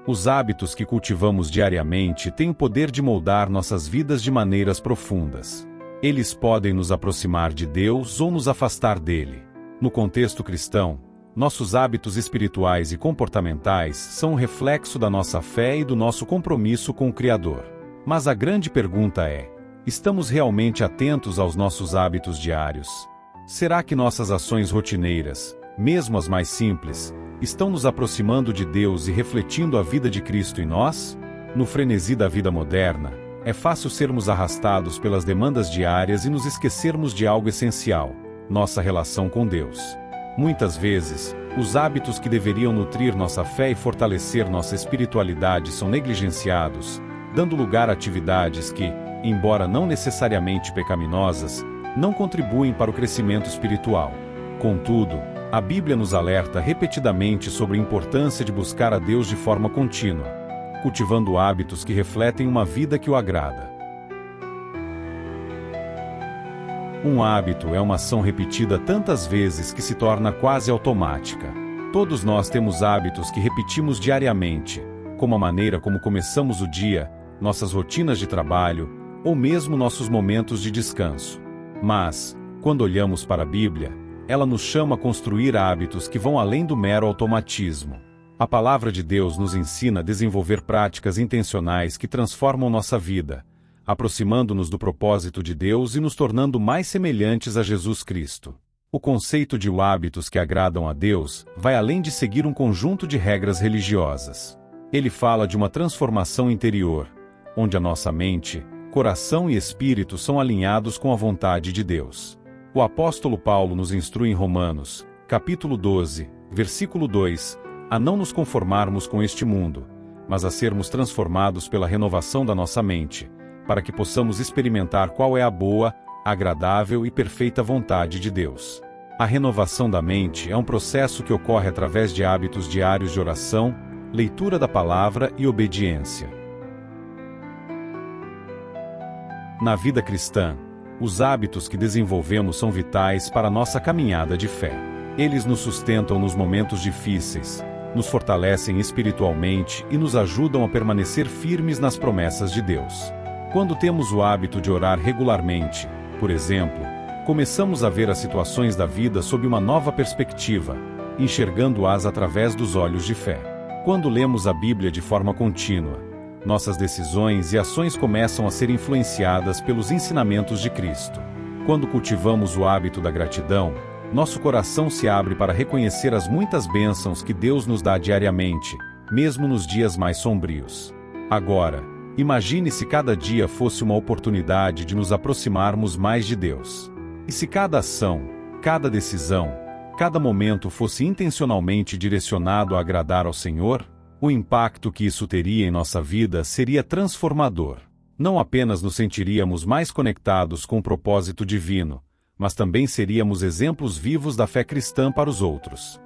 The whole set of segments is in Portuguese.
Os hábitos que cultivamos diariamente têm o poder de moldar nossas vidas de maneiras profundas. Eles podem nos aproximar de Deus ou nos afastar dele. No contexto cristão, nossos hábitos espirituais e comportamentais são um reflexo da nossa fé e do nosso compromisso com o Criador. Mas a grande pergunta é: estamos realmente atentos aos nossos hábitos diários? Será que nossas ações rotineiras, mesmo as mais simples, estão nos aproximando de Deus e refletindo a vida de Cristo em nós? No frenesi da vida moderna, é fácil sermos arrastados pelas demandas diárias e nos esquecermos de algo essencial: nossa relação com Deus. Muitas vezes, os hábitos que deveriam nutrir nossa fé e fortalecer nossa espiritualidade são negligenciados, dando lugar a atividades que, embora não necessariamente pecaminosas, não contribuem para o crescimento espiritual. Contudo, a Bíblia nos alerta repetidamente sobre a importância de buscar a Deus de forma contínua, cultivando hábitos que refletem uma vida que o agrada. Um hábito é uma ação repetida tantas vezes que se torna quase automática. Todos nós temos hábitos que repetimos diariamente, como a maneira como começamos o dia, nossas rotinas de trabalho, ou mesmo nossos momentos de descanso. Mas, quando olhamos para a Bíblia, ela nos chama a construir hábitos que vão além do mero automatismo. A palavra de Deus nos ensina a desenvolver práticas intencionais que transformam nossa vida, aproximando-nos do propósito de Deus e nos tornando mais semelhantes a Jesus Cristo. O conceito de hábitos que agradam a Deus vai além de seguir um conjunto de regras religiosas. Ele fala de uma transformação interior, onde a nossa mente, coração e espírito são alinhados com a vontade de Deus. O apóstolo Paulo nos instrui em Romanos, capítulo 12, versículo 2, a não nos conformarmos com este mundo, mas a sermos transformados pela renovação da nossa mente, para que possamos experimentar qual é a boa, agradável e perfeita vontade de Deus. A renovação da mente é um processo que ocorre através de hábitos diários de oração, leitura da palavra e obediência. Na vida cristã, os hábitos que desenvolvemos são vitais para a nossa caminhada de fé. Eles nos sustentam nos momentos difíceis, nos fortalecem espiritualmente e nos ajudam a permanecer firmes nas promessas de Deus. Quando temos o hábito de orar regularmente, por exemplo, começamos a ver as situações da vida sob uma nova perspectiva, enxergando-as através dos olhos de fé. Quando lemos a Bíblia de forma contínua, nossas decisões e ações começam a ser influenciadas pelos ensinamentos de Cristo. Quando cultivamos o hábito da gratidão, nosso coração se abre para reconhecer as muitas bênçãos que Deus nos dá diariamente, mesmo nos dias mais sombrios. Agora, imagine se cada dia fosse uma oportunidade de nos aproximarmos mais de Deus. E se cada ação, cada decisão, cada momento fosse intencionalmente direcionado a agradar ao Senhor, o impacto que isso teria em nossa vida seria transformador. Não apenas nos sentiríamos mais conectados com o propósito divino, mas também seríamos exemplos vivos da fé cristã para os outros.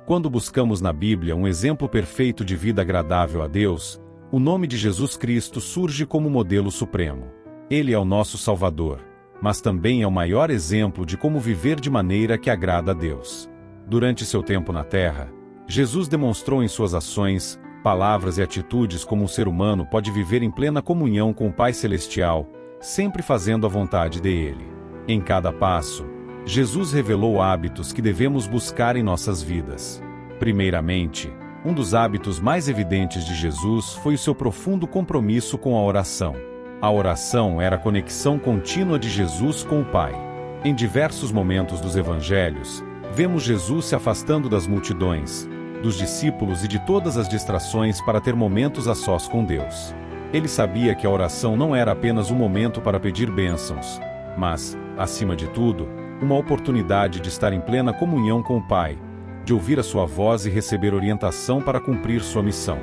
Quando buscamos na Bíblia um exemplo perfeito de vida agradável a Deus, o nome de Jesus Cristo surge como modelo supremo. Ele é o nosso Salvador, mas também é o maior exemplo de como viver de maneira que agrada a Deus. Durante seu tempo na Terra, Jesus demonstrou em suas ações, palavras e atitudes como um ser humano pode viver em plena comunhão com o Pai Celestial, sempre fazendo a vontade dele. Em cada passo, Jesus revelou hábitos que devemos buscar em nossas vidas. Primeiramente, um dos hábitos mais evidentes de Jesus foi o seu profundo compromisso com a oração. A oração era a conexão contínua de Jesus com o Pai. Em diversos momentos dos evangelhos, vemos Jesus se afastando das multidões, dos discípulos e de todas as distrações para ter momentos a sós com Deus. Ele sabia que a oração não era apenas um momento para pedir bênçãos, mas, acima de tudo, uma oportunidade de estar em plena comunhão com o Pai, de ouvir a sua voz e receber orientação para cumprir sua missão.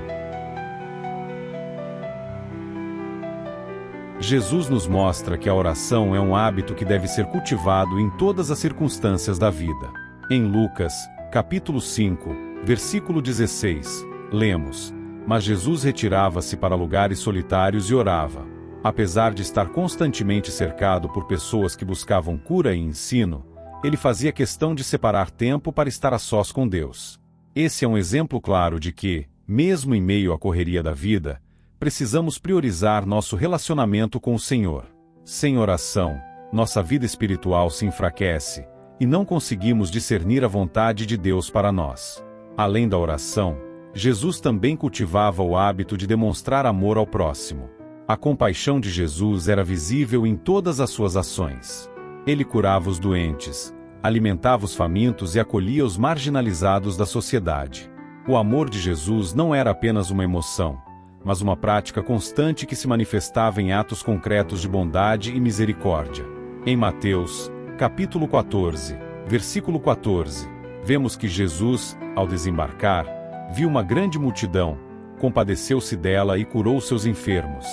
Jesus nos mostra que a oração é um hábito que deve ser cultivado em todas as circunstâncias da vida. Em Lucas, capítulo 5, versículo 16, lemos: Mas Jesus retirava-se para lugares solitários e orava. Apesar de estar constantemente cercado por pessoas que buscavam cura e ensino, ele fazia questão de separar tempo para estar a sós com Deus. Esse é um exemplo claro de que, mesmo em meio à correria da vida, precisamos priorizar nosso relacionamento com o Senhor. Sem oração, nossa vida espiritual se enfraquece, e não conseguimos discernir a vontade de Deus para nós. Além da oração, Jesus também cultivava o hábito de demonstrar amor ao próximo. A compaixão de Jesus era visível em todas as suas ações. Ele curava os doentes, alimentava os famintos e acolhia os marginalizados da sociedade. O amor de Jesus não era apenas uma emoção, mas uma prática constante que se manifestava em atos concretos de bondade e misericórdia. Em Mateus, capítulo 14, versículo 14, vemos que Jesus, ao desembarcar, viu uma grande multidão, compadeceu-se dela e curou seus enfermos.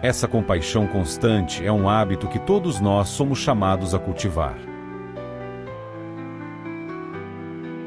Essa compaixão constante é um hábito que todos nós somos chamados a cultivar.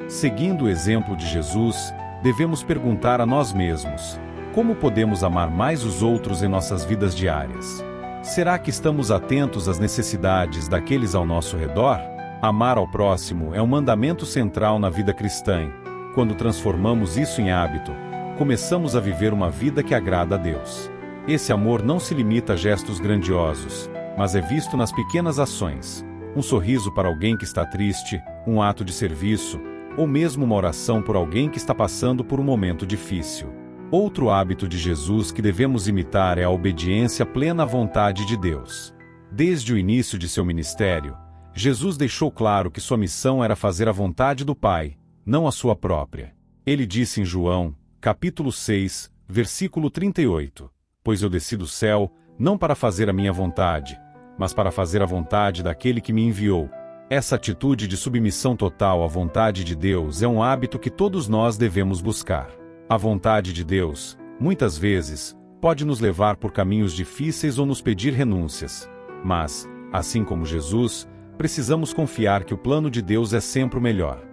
Seguindo o exemplo de Jesus, devemos perguntar a nós mesmos: como podemos amar mais os outros em nossas vidas diárias? Será que estamos atentos às necessidades daqueles ao nosso redor? Amar ao próximo é um mandamento central na vida cristã. Quando transformamos isso em hábito, começamos a viver uma vida que agrada a Deus. Esse amor não se limita a gestos grandiosos, mas é visto nas pequenas ações. Um sorriso para alguém que está triste, um ato de serviço, ou mesmo uma oração por alguém que está passando por um momento difícil. Outro hábito de Jesus que devemos imitar é a obediência plena à vontade de Deus. Desde o início de seu ministério, Jesus deixou claro que sua missão era fazer a vontade do Pai, não a sua própria. Ele disse em João, capítulo 6, versículo 38, pois eu desci do céu, não para fazer a minha vontade, mas para fazer a vontade daquele que me enviou. Essa atitude de submissão total à vontade de Deus é um hábito que todos nós devemos buscar. A vontade de Deus, muitas vezes, pode nos levar por caminhos difíceis ou nos pedir renúncias. Mas, assim como Jesus, precisamos confiar que o plano de Deus é sempre o melhor.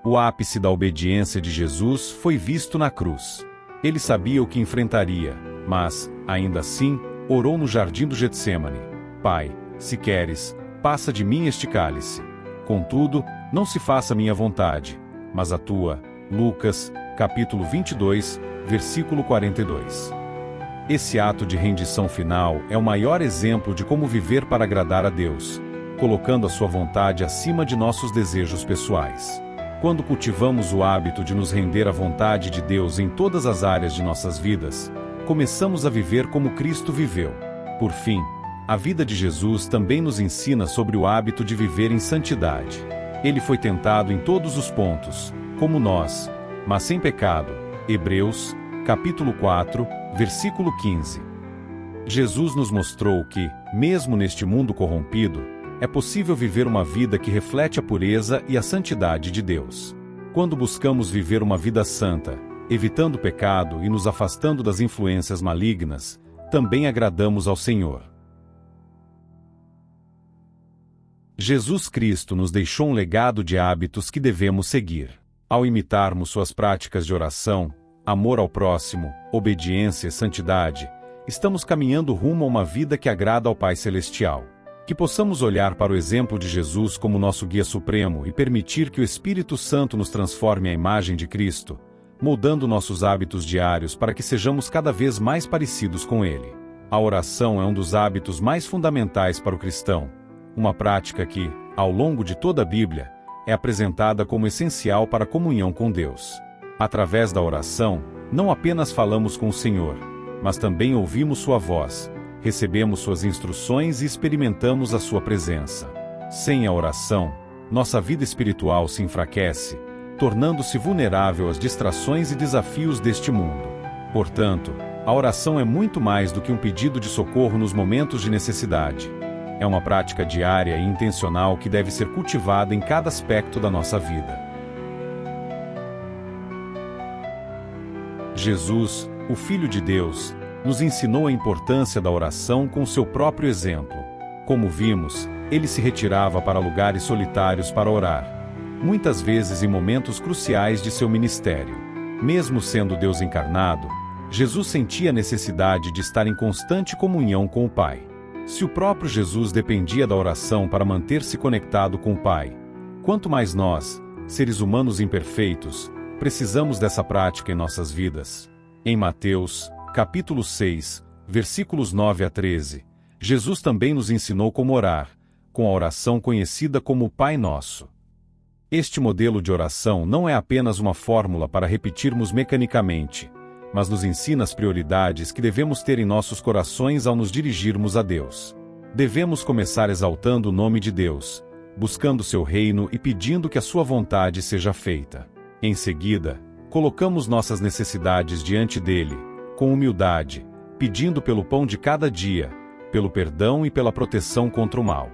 O ápice da obediência de Jesus foi visto na cruz. Ele sabia o que enfrentaria, mas, ainda assim, orou no jardim do Getsêmani: Pai, se queres, passa de mim este cálice. Contudo, não se faça minha vontade, mas a tua. Lucas, capítulo 22, versículo 42. Esse ato de rendição final é o maior exemplo de como viver para agradar a Deus, colocando a sua vontade acima de nossos desejos pessoais. Quando cultivamos o hábito de nos render à vontade de Deus em todas as áreas de nossas vidas, começamos a viver como Cristo viveu. Por fim, a vida de Jesus também nos ensina sobre o hábito de viver em santidade. Ele foi tentado em todos os pontos, como nós, mas sem pecado. Hebreus, capítulo 4, versículo 15. Jesus nos mostrou que, mesmo neste mundo corrompido, é possível viver uma vida que reflete a pureza e a santidade de Deus. Quando buscamos viver uma vida santa, evitando o pecado e nos afastando das influências malignas, também agradamos ao Senhor. Jesus Cristo nos deixou um legado de hábitos que devemos seguir. Ao imitarmos suas práticas de oração, amor ao próximo, obediência e santidade, estamos caminhando rumo a uma vida que agrada ao Pai Celestial. Que possamos olhar para o exemplo de Jesus como nosso guia supremo e permitir que o Espírito Santo nos transforme à imagem de Cristo, moldando nossos hábitos diários para que sejamos cada vez mais parecidos com Ele. A oração é um dos hábitos mais fundamentais para o cristão, uma prática que, ao longo de toda a Bíblia, é apresentada como essencial para a comunhão com Deus. Através da oração, não apenas falamos com o Senhor, mas também ouvimos sua voz, recebemos suas instruções e experimentamos a sua presença. Sem a oração, nossa vida espiritual se enfraquece, tornando-se vulnerável às distrações e desafios deste mundo. Portanto, a oração é muito mais do que um pedido de socorro nos momentos de necessidade. É uma prática diária e intencional que deve ser cultivada em cada aspecto da nossa vida. Jesus, o Filho de Deus, nos ensinou a importância da oração com seu próprio exemplo. Como vimos, ele se retirava para lugares solitários para orar, muitas vezes em momentos cruciais de seu ministério. Mesmo sendo Deus encarnado, Jesus sentia a necessidade de estar em constante comunhão com o Pai. Se o próprio Jesus dependia da oração para manter-se conectado com o Pai, quanto mais nós, seres humanos imperfeitos, precisamos dessa prática em nossas vidas. Em Mateus, capítulo 6, versículos 9 a 13, Jesus também nos ensinou como orar, com a oração conhecida como Pai Nosso. Este modelo de oração não é apenas uma fórmula para repetirmos mecanicamente, mas nos ensina as prioridades que devemos ter em nossos corações ao nos dirigirmos a Deus. Devemos começar exaltando o nome de Deus, buscando seu reino e pedindo que a sua vontade seja feita. Em seguida, colocamos nossas necessidades diante dele, com humildade, pedindo pelo pão de cada dia, pelo perdão e pela proteção contra o mal.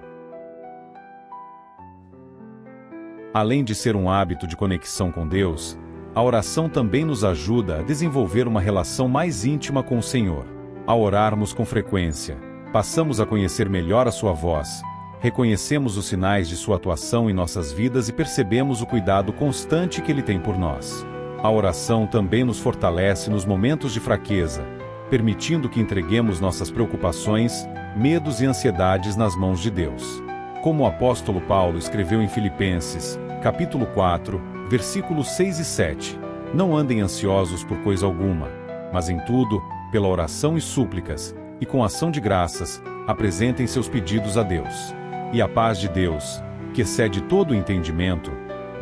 Além de ser um hábito de conexão com Deus, a oração também nos ajuda a desenvolver uma relação mais íntima com o Senhor. Ao orarmos com frequência, passamos a conhecer melhor a sua voz, reconhecemos os sinais de sua atuação em nossas vidas e percebemos o cuidado constante que ele tem por nós. A oração também nos fortalece nos momentos de fraqueza, permitindo que entreguemos nossas preocupações, medos e ansiedades nas mãos de Deus. Como o apóstolo Paulo escreveu em Filipenses, capítulo 4, versículos 6 e 7, não andem ansiosos por coisa alguma, mas em tudo, pela oração e súplicas, e com ação de graças, apresentem seus pedidos a Deus. E a paz de Deus, que excede todo o entendimento,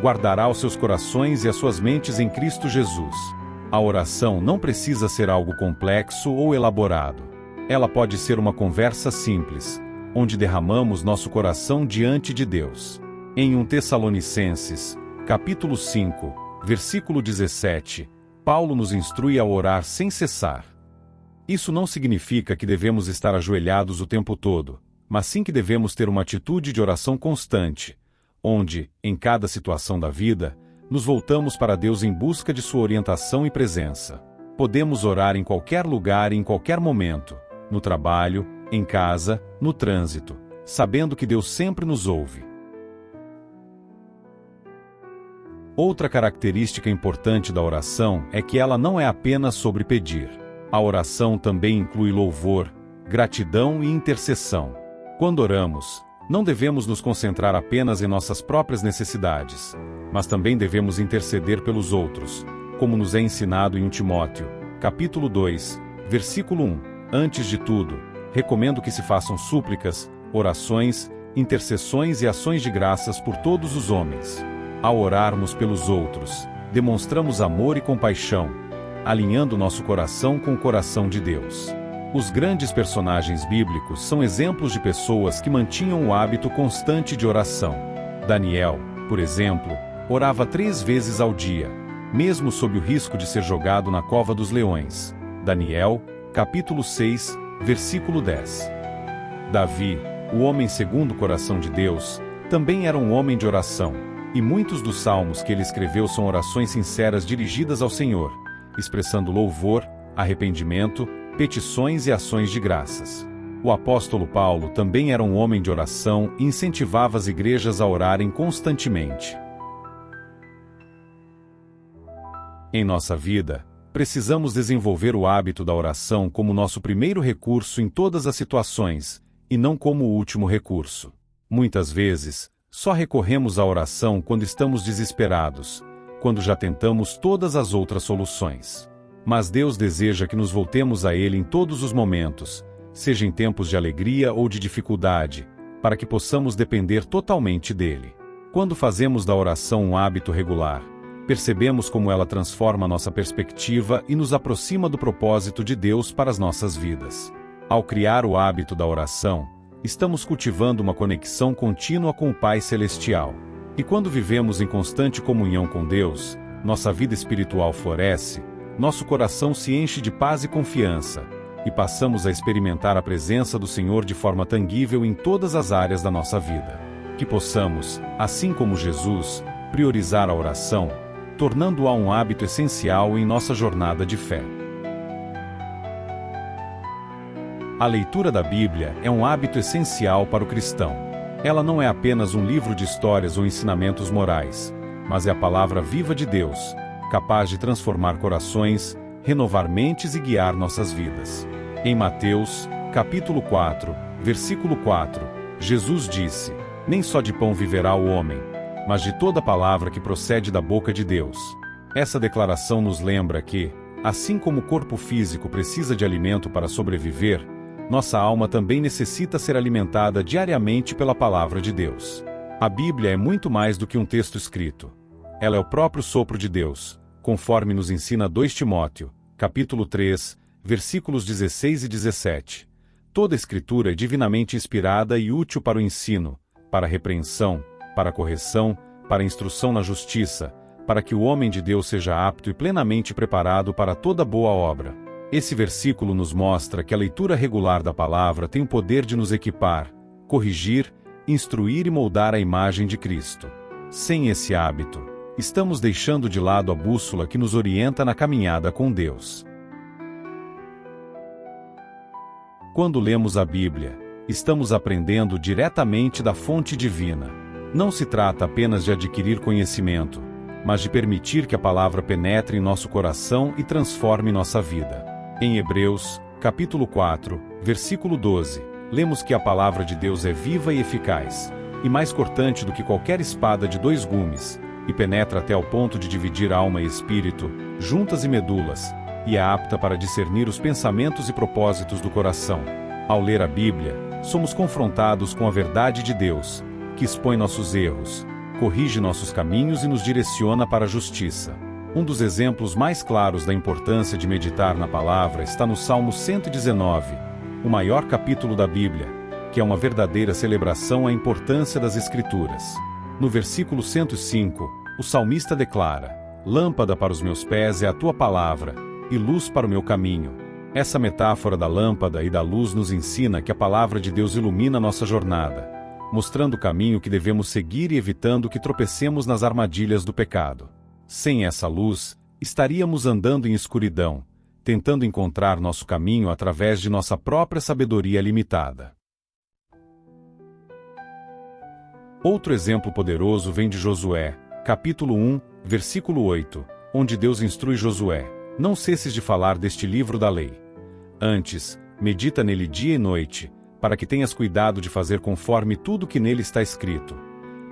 guardará os seus corações e as suas mentes em Cristo Jesus. A oração não precisa ser algo complexo ou elaborado. Ela pode ser uma conversa simples, onde derramamos nosso coração diante de Deus. Em 1 Tessalonicenses, capítulo 5, versículo 17, Paulo nos instrui a orar sem cessar. Isso não significa que devemos estar ajoelhados o tempo todo, mas sim que devemos ter uma atitude de oração constante, onde, em cada situação da vida, nos voltamos para Deus em busca de sua orientação e presença. Podemos orar em qualquer lugar e em qualquer momento, no trabalho, em casa, no trânsito, sabendo que Deus sempre nos ouve. Outra característica importante da oração é que ela não é apenas sobre pedir. A oração também inclui louvor, gratidão e intercessão. Quando oramos, não devemos nos concentrar apenas em nossas próprias necessidades, mas também devemos interceder pelos outros, como nos é ensinado em 1 Timóteo, capítulo 2, versículo 1. Antes de tudo, recomendo que se façam súplicas, orações, intercessões e ações de graças por todos os homens. Ao orarmos pelos outros, demonstramos amor e compaixão, alinhando nosso coração com o coração de Deus. Os grandes personagens bíblicos são exemplos de pessoas que mantinham o hábito constante de oração. Daniel, por exemplo, orava 3 vezes ao dia, mesmo sob o risco de ser jogado na cova dos leões. Daniel, capítulo 6, versículo 10. Davi, o homem segundo o coração de Deus, também era um homem de oração, e muitos dos salmos que ele escreveu são orações sinceras dirigidas ao Senhor, expressando louvor, arrependimento, petições e ações de graças. O apóstolo Paulo também era um homem de oração e incentivava as igrejas a orarem constantemente. Em nossa vida, precisamos desenvolver o hábito da oração como nosso primeiro recurso em todas as situações, e não como o último recurso. Muitas vezes, só recorremos à oração quando estamos desesperados, quando já tentamos todas as outras soluções. Mas Deus deseja que nos voltemos a Ele em todos os momentos, seja em tempos de alegria ou de dificuldade, para que possamos depender totalmente dEle. Quando fazemos da oração um hábito regular, percebemos como ela transforma nossa perspectiva e nos aproxima do propósito de Deus para as nossas vidas. Ao criar o hábito da oração, estamos cultivando uma conexão contínua com o Pai Celestial. E quando vivemos em constante comunhão com Deus, nossa vida espiritual floresce, nosso coração se enche de paz e confiança, e passamos a experimentar a presença do Senhor de forma tangível em todas as áreas da nossa vida. Que possamos, assim como Jesus, priorizar a oração, tornando-a um hábito essencial em nossa jornada de fé. A leitura da Bíblia é um hábito essencial para o cristão. Ela não é apenas um livro de histórias ou ensinamentos morais, mas é a palavra viva de Deus, capaz de transformar corações, renovar mentes e guiar nossas vidas. Em Mateus, capítulo 4, versículo 4, Jesus disse: "Nem só de pão viverá o homem, mas de toda palavra que procede da boca de Deus. Essa declaração nos lembra que, assim como o corpo físico precisa de alimento para sobreviver, nossa alma também necessita ser alimentada diariamente pela palavra de Deus. A Bíblia é muito mais do que um texto escrito. Ela é o próprio sopro de Deus, conforme nos ensina 2 Timóteo, capítulo 3, versículos 16 e 17. Toda Escritura é divinamente inspirada e útil para o ensino, para a repreensão, para a correção, para a instrução na justiça, para que o homem de Deus seja apto e plenamente preparado para toda boa obra. Esse versículo nos mostra que a leitura regular da palavra tem o poder de nos equipar, corrigir, instruir e moldar a imagem de Cristo. Sem esse hábito, estamos deixando de lado a bússola que nos orienta na caminhada com Deus. Quando lemos a Bíblia, estamos aprendendo diretamente da fonte divina. Não se trata apenas de adquirir conhecimento, mas de permitir que a palavra penetre em nosso coração e transforme nossa vida. Em Hebreus, capítulo 4, versículo 12, lemos que a palavra de Deus é viva e eficaz, e mais cortante do que qualquer espada de 2 gumes, e penetra até ao ponto de dividir alma e espírito, juntas e medulas, e é apta para discernir os pensamentos e propósitos do coração. Ao ler a Bíblia, somos confrontados com a verdade de Deus, que expõe nossos erros, corrige nossos caminhos e nos direciona para a justiça. Um dos exemplos mais claros da importância de meditar na palavra está no Salmo 119, o maior capítulo da Bíblia, que é uma verdadeira celebração à importância das Escrituras. No versículo 105, o salmista declara: "Lâmpada para os meus pés é a tua palavra, e luz para o meu caminho." Essa metáfora da lâmpada e da luz nos ensina que a palavra de Deus ilumina nossa jornada, mostrando o caminho que devemos seguir e evitando que tropecemos nas armadilhas do pecado. Sem essa luz, estaríamos andando em escuridão, tentando encontrar nosso caminho através de nossa própria sabedoria limitada. Outro exemplo poderoso vem de Josué, capítulo 1, versículo 8, onde Deus instrui Josué: "Não cesses de falar deste livro da lei. Antes, medita nele dia e noite, para que tenhas cuidado de fazer conforme tudo que nele está escrito.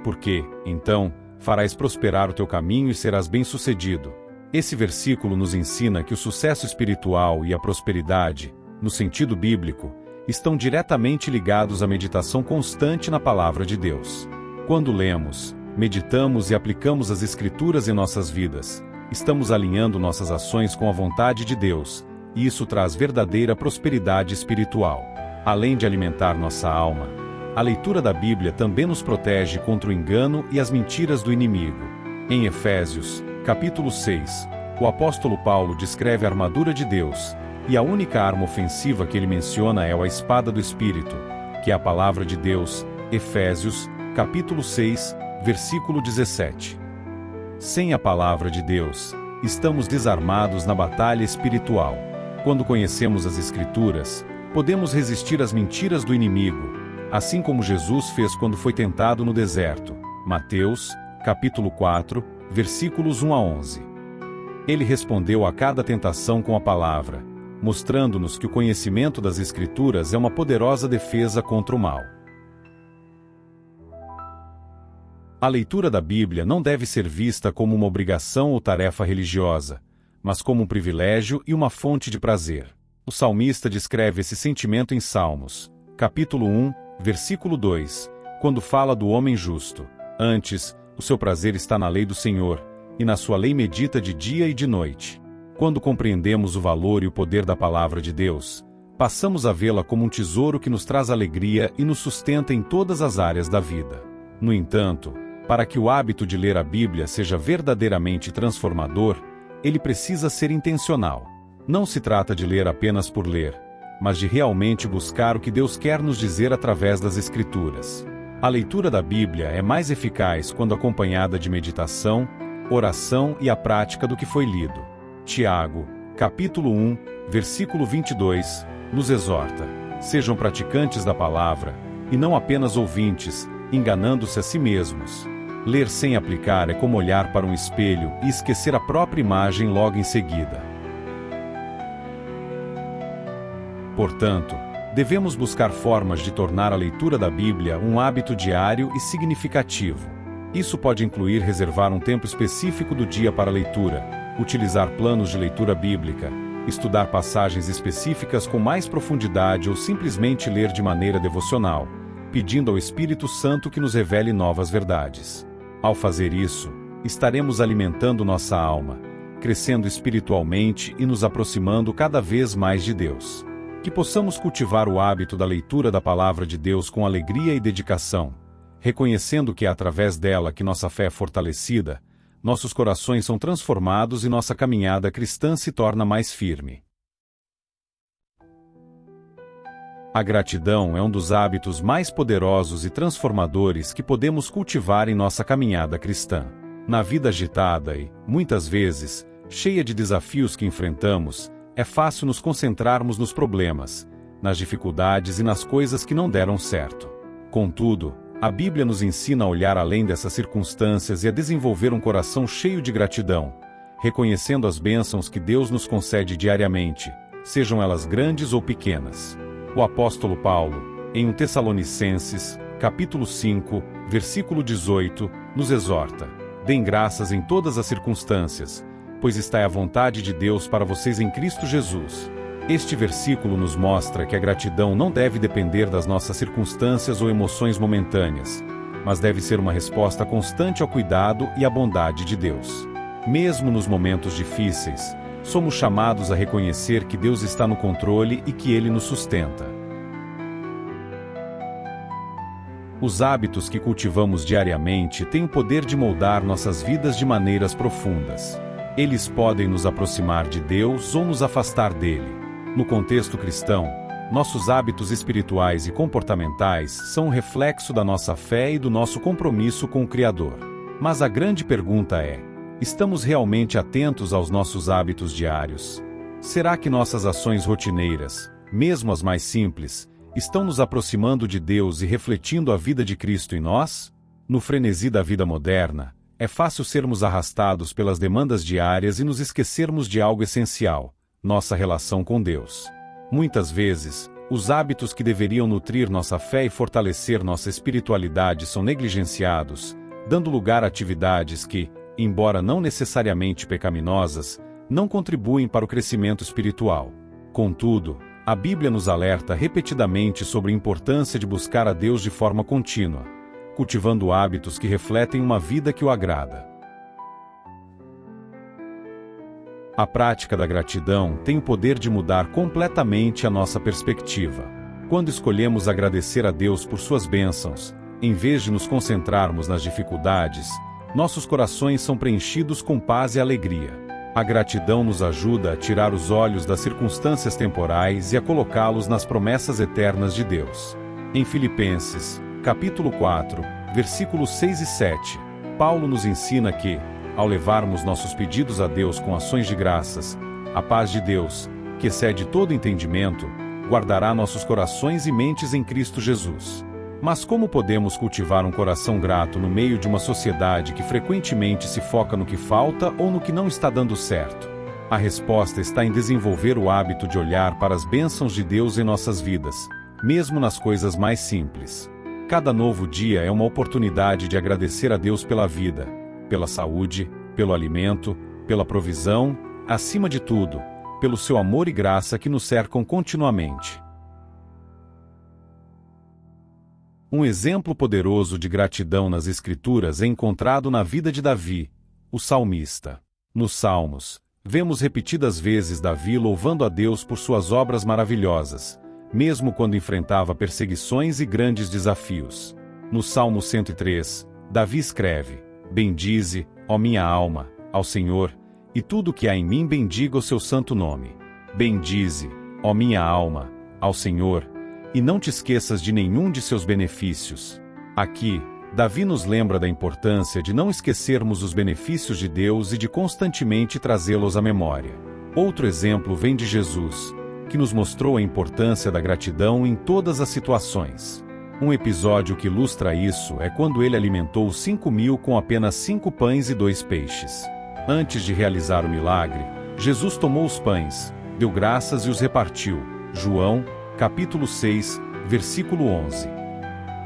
Porque, então, farás prosperar o teu caminho e serás bem-sucedido." Esse versículo nos ensina que o sucesso espiritual e a prosperidade, no sentido bíblico, estão diretamente ligados à meditação constante na palavra de Deus. Quando lemos, meditamos e aplicamos as Escrituras em nossas vidas, estamos alinhando nossas ações com a vontade de Deus, e isso traz verdadeira prosperidade espiritual. Além de alimentar nossa alma, a leitura da Bíblia também nos protege contra o engano e as mentiras do inimigo. Em Efésios, capítulo 6, o apóstolo Paulo descreve a armadura de Deus, e a única arma ofensiva que ele menciona é a espada do Espírito, que é a palavra de Deus. Efésios, capítulo 6, versículo 17. Sem a palavra de Deus, estamos desarmados na batalha espiritual. Quando conhecemos as Escrituras, podemos resistir às mentiras do inimigo, assim como Jesus fez quando foi tentado no deserto. Mateus, capítulo 4, versículos 1 a 11. Ele respondeu a cada tentação com a palavra, mostrando-nos que o conhecimento das Escrituras é uma poderosa defesa contra o mal. A leitura da Bíblia não deve ser vista como uma obrigação ou tarefa religiosa, mas como um privilégio e uma fonte de prazer. O salmista descreve esse sentimento em Salmos, capítulo 1, versículo 2, quando fala do homem justo. Antes, o seu prazer está na lei do Senhor, e na sua lei medita de dia e de noite. Quando compreendemos o valor e o poder da palavra de Deus, passamos a vê-la como um tesouro que nos traz alegria e nos sustenta em todas as áreas da vida. No entanto, para que o hábito de ler a Bíblia seja verdadeiramente transformador, ele precisa ser intencional. Não se trata de ler apenas por ler, mas de realmente buscar o que Deus quer nos dizer através das Escrituras. A leitura da Bíblia é mais eficaz quando acompanhada de meditação, oração e a prática do que foi lido. Tiago, capítulo 1, versículo 22, nos exorta: "Sejam praticantes da palavra, e não apenas ouvintes, enganando-se a si mesmos." Ler sem aplicar é como olhar para um espelho e esquecer a própria imagem logo em seguida. Portanto, devemos buscar formas de tornar a leitura da Bíblia um hábito diário e significativo. Isso pode incluir reservar um tempo específico do dia para leitura, utilizar planos de leitura bíblica, estudar passagens específicas com mais profundidade ou simplesmente ler de maneira devocional, pedindo ao Espírito Santo que nos revele novas verdades. Ao fazer isso, estaremos alimentando nossa alma, crescendo espiritualmente e nos aproximando cada vez mais de Deus. Que possamos cultivar o hábito da leitura da Palavra de Deus com alegria e dedicação, reconhecendo que é através dela que nossa fé é fortalecida, nossos corações são transformados e nossa caminhada cristã se torna mais firme. A gratidão é um dos hábitos mais poderosos e transformadores que podemos cultivar em nossa caminhada cristã. Na vida agitada e, muitas vezes, cheia de desafios que enfrentamos, é fácil nos concentrarmos nos problemas, nas dificuldades e nas coisas que não deram certo. Contudo, a Bíblia nos ensina a olhar além dessas circunstâncias e a desenvolver um coração cheio de gratidão, reconhecendo as bênçãos que Deus nos concede diariamente, sejam elas grandes ou pequenas. O apóstolo Paulo, em 1 Tessalonicenses, capítulo 5, versículo 18, nos exorta: deem graças em todas as circunstâncias, pois está à vontade de Deus para vocês em Cristo Jesus. Este versículo nos mostra que a gratidão não deve depender das nossas circunstâncias ou emoções momentâneas, mas deve ser uma resposta constante ao cuidado e à bondade de Deus. Mesmo nos momentos difíceis, somos chamados a reconhecer que Deus está no controle e que Ele nos sustenta. Os hábitos que cultivamos diariamente têm o poder de moldar nossas vidas de maneiras profundas. Eles podem nos aproximar de Deus ou nos afastar dele. No contexto cristão, nossos hábitos espirituais e comportamentais são um reflexo da nossa fé e do nosso compromisso com o Criador. Mas a grande pergunta é: estamos realmente atentos aos nossos hábitos diários? Será que nossas ações rotineiras, mesmo as mais simples, estão nos aproximando de Deus e refletindo a vida de Cristo em nós? No frenesi da vida moderna, é fácil sermos arrastados pelas demandas diárias e nos esquecermos de algo essencial: nossa relação com Deus. Muitas vezes, os hábitos que deveriam nutrir nossa fé e fortalecer nossa espiritualidade são negligenciados, dando lugar a atividades que, embora não necessariamente pecaminosas, não contribuem para o crescimento espiritual. Contudo, a Bíblia nos alerta repetidamente sobre a importância de buscar a Deus de forma contínua, cultivando hábitos que refletem uma vida que o agrada. A prática da gratidão tem o poder de mudar completamente a nossa perspectiva. Quando escolhemos agradecer a Deus por suas bênçãos, em vez de nos concentrarmos nas dificuldades, nossos corações são preenchidos com paz e alegria. A gratidão nos ajuda a tirar os olhos das circunstâncias temporais e a colocá-los nas promessas eternas de Deus. Em Filipenses, capítulo 4, versículos 6 e 7, Paulo nos ensina que, ao levarmos nossos pedidos a Deus com ações de graças, a paz de Deus, que excede todo entendimento, guardará nossos corações e mentes em Cristo Jesus. Mas como podemos cultivar um coração grato no meio de uma sociedade que frequentemente se foca no que falta ou no que não está dando certo? A resposta está em desenvolver o hábito de olhar para as bênçãos de Deus em nossas vidas, mesmo nas coisas mais simples. Cada novo dia é uma oportunidade de agradecer a Deus pela vida, pela saúde, pelo alimento, pela provisão, acima de tudo, pelo seu amor e graça que nos cercam continuamente. Um exemplo poderoso de gratidão nas Escrituras é encontrado na vida de Davi, o salmista. Nos Salmos, vemos repetidas vezes Davi louvando a Deus por suas obras maravilhosas, mesmo quando enfrentava perseguições e grandes desafios. No Salmo 103, Davi escreve: bendize, ó minha alma, ao Senhor, e tudo o que há em mim bendiga o seu santo nome. Bendize, ó minha alma, ao Senhor, e não te esqueças de nenhum de seus benefícios. Aqui, Davi nos lembra da importância de não esquecermos os benefícios de Deus e de constantemente trazê-los à memória. Outro exemplo vem de Jesus, que nos mostrou a importância da gratidão em todas as situações. Um episódio que ilustra isso é quando ele alimentou os 5.000 com apenas 5 pães e 2 peixes. Antes de realizar o milagre, Jesus tomou os pães, deu graças e os repartiu. João, capítulo 6, versículo 11.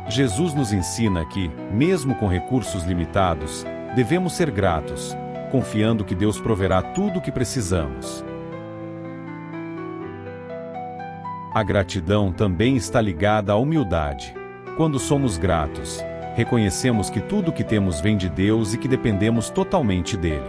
Jesus nos ensina que, mesmo com recursos limitados, devemos ser gratos, confiando que Deus proverá tudo o que precisamos. A gratidão também está ligada à humildade. Quando somos gratos, reconhecemos que tudo o que temos vem de Deus e que dependemos totalmente dele.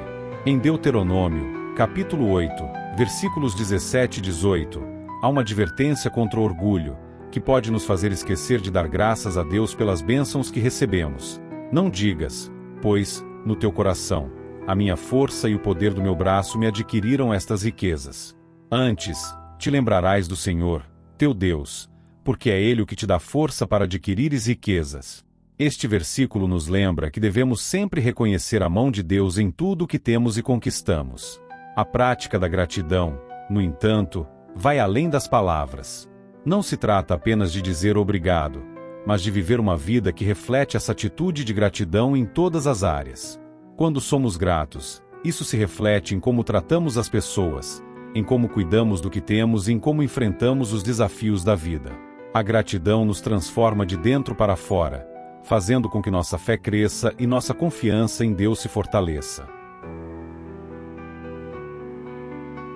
Em Deuteronômio, capítulo 8, versículos 17 e 18, há uma advertência contra o orgulho, que pode nos fazer esquecer de dar graças a Deus pelas bênçãos que recebemos. Não digas, pois, no teu coração, a minha força e o poder do meu braço me adquiriram estas riquezas. Antes, te lembrarás do Senhor, teu Deus, porque é Ele o que te dá força para adquirires riquezas. Este versículo nos lembra que devemos sempre reconhecer a mão de Deus em tudo o que temos e conquistamos. A prática da gratidão, no entanto, vai além das palavras. Não se trata apenas de dizer obrigado, mas de viver uma vida que reflete essa atitude de gratidão em todas as áreas. Quando somos gratos, isso se reflete em como tratamos as pessoas, em como cuidamos do que temos e em como enfrentamos os desafios da vida. A gratidão nos transforma de dentro para fora, fazendo com que nossa fé cresça e nossa confiança em Deus se fortaleça.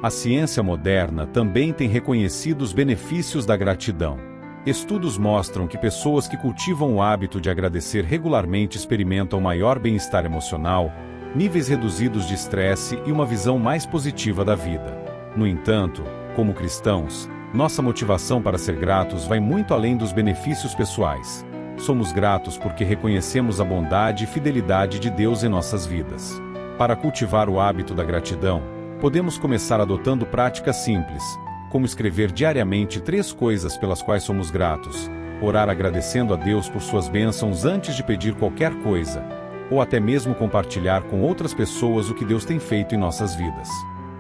A ciência moderna também tem reconhecido os benefícios da gratidão. Estudos mostram que pessoas que cultivam o hábito de agradecer regularmente experimentam maior bem-estar emocional, níveis reduzidos de estresse e uma visão mais positiva da vida. No entanto, como cristãos, nossa motivação para ser gratos vai muito além dos benefícios pessoais. Somos gratos porque reconhecemos a bondade e fidelidade de Deus em nossas vidas. Para cultivar o hábito da gratidão, podemos começar adotando práticas simples, como escrever diariamente 3 coisas pelas quais somos gratos, orar agradecendo a Deus por suas bênçãos antes de pedir qualquer coisa, ou até mesmo compartilhar com outras pessoas o que Deus tem feito em nossas vidas.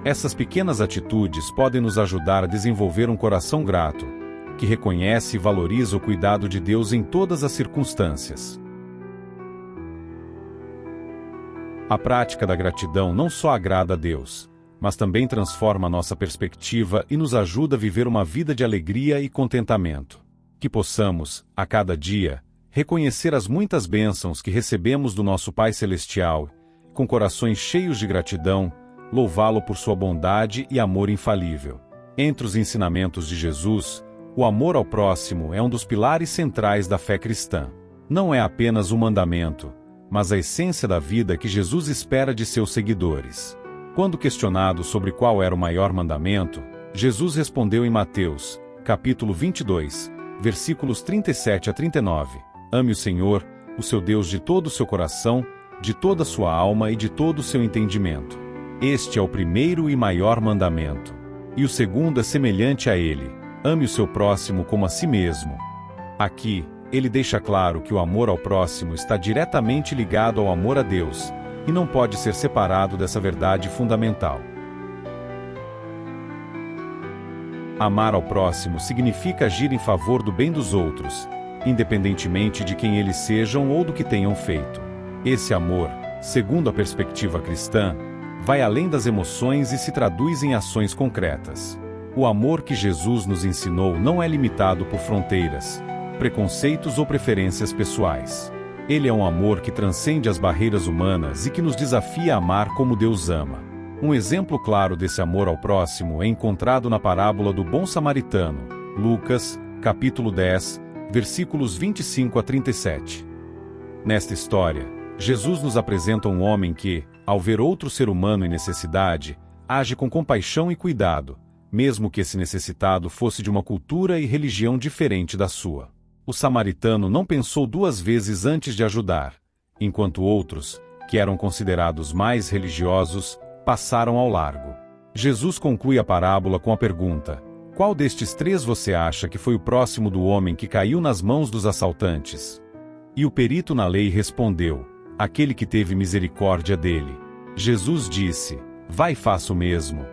Essas pequenas atitudes podem nos ajudar a desenvolver um coração grato, que reconhece e valoriza o cuidado de Deus em todas as circunstâncias. A prática da gratidão não só agrada a Deus, mas também transforma a nossa perspectiva e nos ajuda a viver uma vida de alegria e contentamento. Que possamos, a cada dia, reconhecer as muitas bênçãos que recebemos do nosso Pai Celestial, com corações cheios de gratidão, louvá-lo por sua bondade e amor infalível. Entre os ensinamentos de Jesus, o amor ao próximo é um dos pilares centrais da fé cristã. Não é apenas um mandamento, mas a essência da vida que Jesus espera de seus seguidores. Quando questionado sobre qual era o maior mandamento, Jesus respondeu em Mateus, capítulo 22, versículos 37 a 39, ame o Senhor, o seu Deus de todo o seu coração, de toda a sua alma e de todo o seu entendimento. Este é o primeiro e maior mandamento. E o segundo é semelhante a ele, ame o seu próximo como a si mesmo. Aqui, ele deixa claro que o amor ao próximo está diretamente ligado ao amor a Deus, e não pode ser separado dessa verdade fundamental. Amar ao próximo significa agir em favor do bem dos outros, independentemente de quem eles sejam ou do que tenham feito. Esse amor, segundo a perspectiva cristã, vai além das emoções e se traduz em ações concretas. O amor que Jesus nos ensinou não é limitado por fronteiras, preconceitos ou preferências pessoais. Ele é um amor que transcende as barreiras humanas e que nos desafia a amar como Deus ama. Um exemplo claro desse amor ao próximo é encontrado na parábola do bom samaritano, Lucas, capítulo 10, versículos 25 a 37. Nesta história, Jesus nos apresenta um homem que, ao ver outro ser humano em necessidade, age com compaixão e cuidado, mesmo que esse necessitado fosse de uma cultura e religião diferente da sua. O samaritano não pensou 2 vezes antes de ajudar, enquanto outros, que eram considerados mais religiosos, passaram ao largo. Jesus conclui a parábola com a pergunta: qual destes 3 você acha que foi o próximo do homem que caiu nas mãos dos assaltantes? E o perito na lei respondeu: aquele que teve misericórdia dele. Jesus disse: vai e faça o mesmo.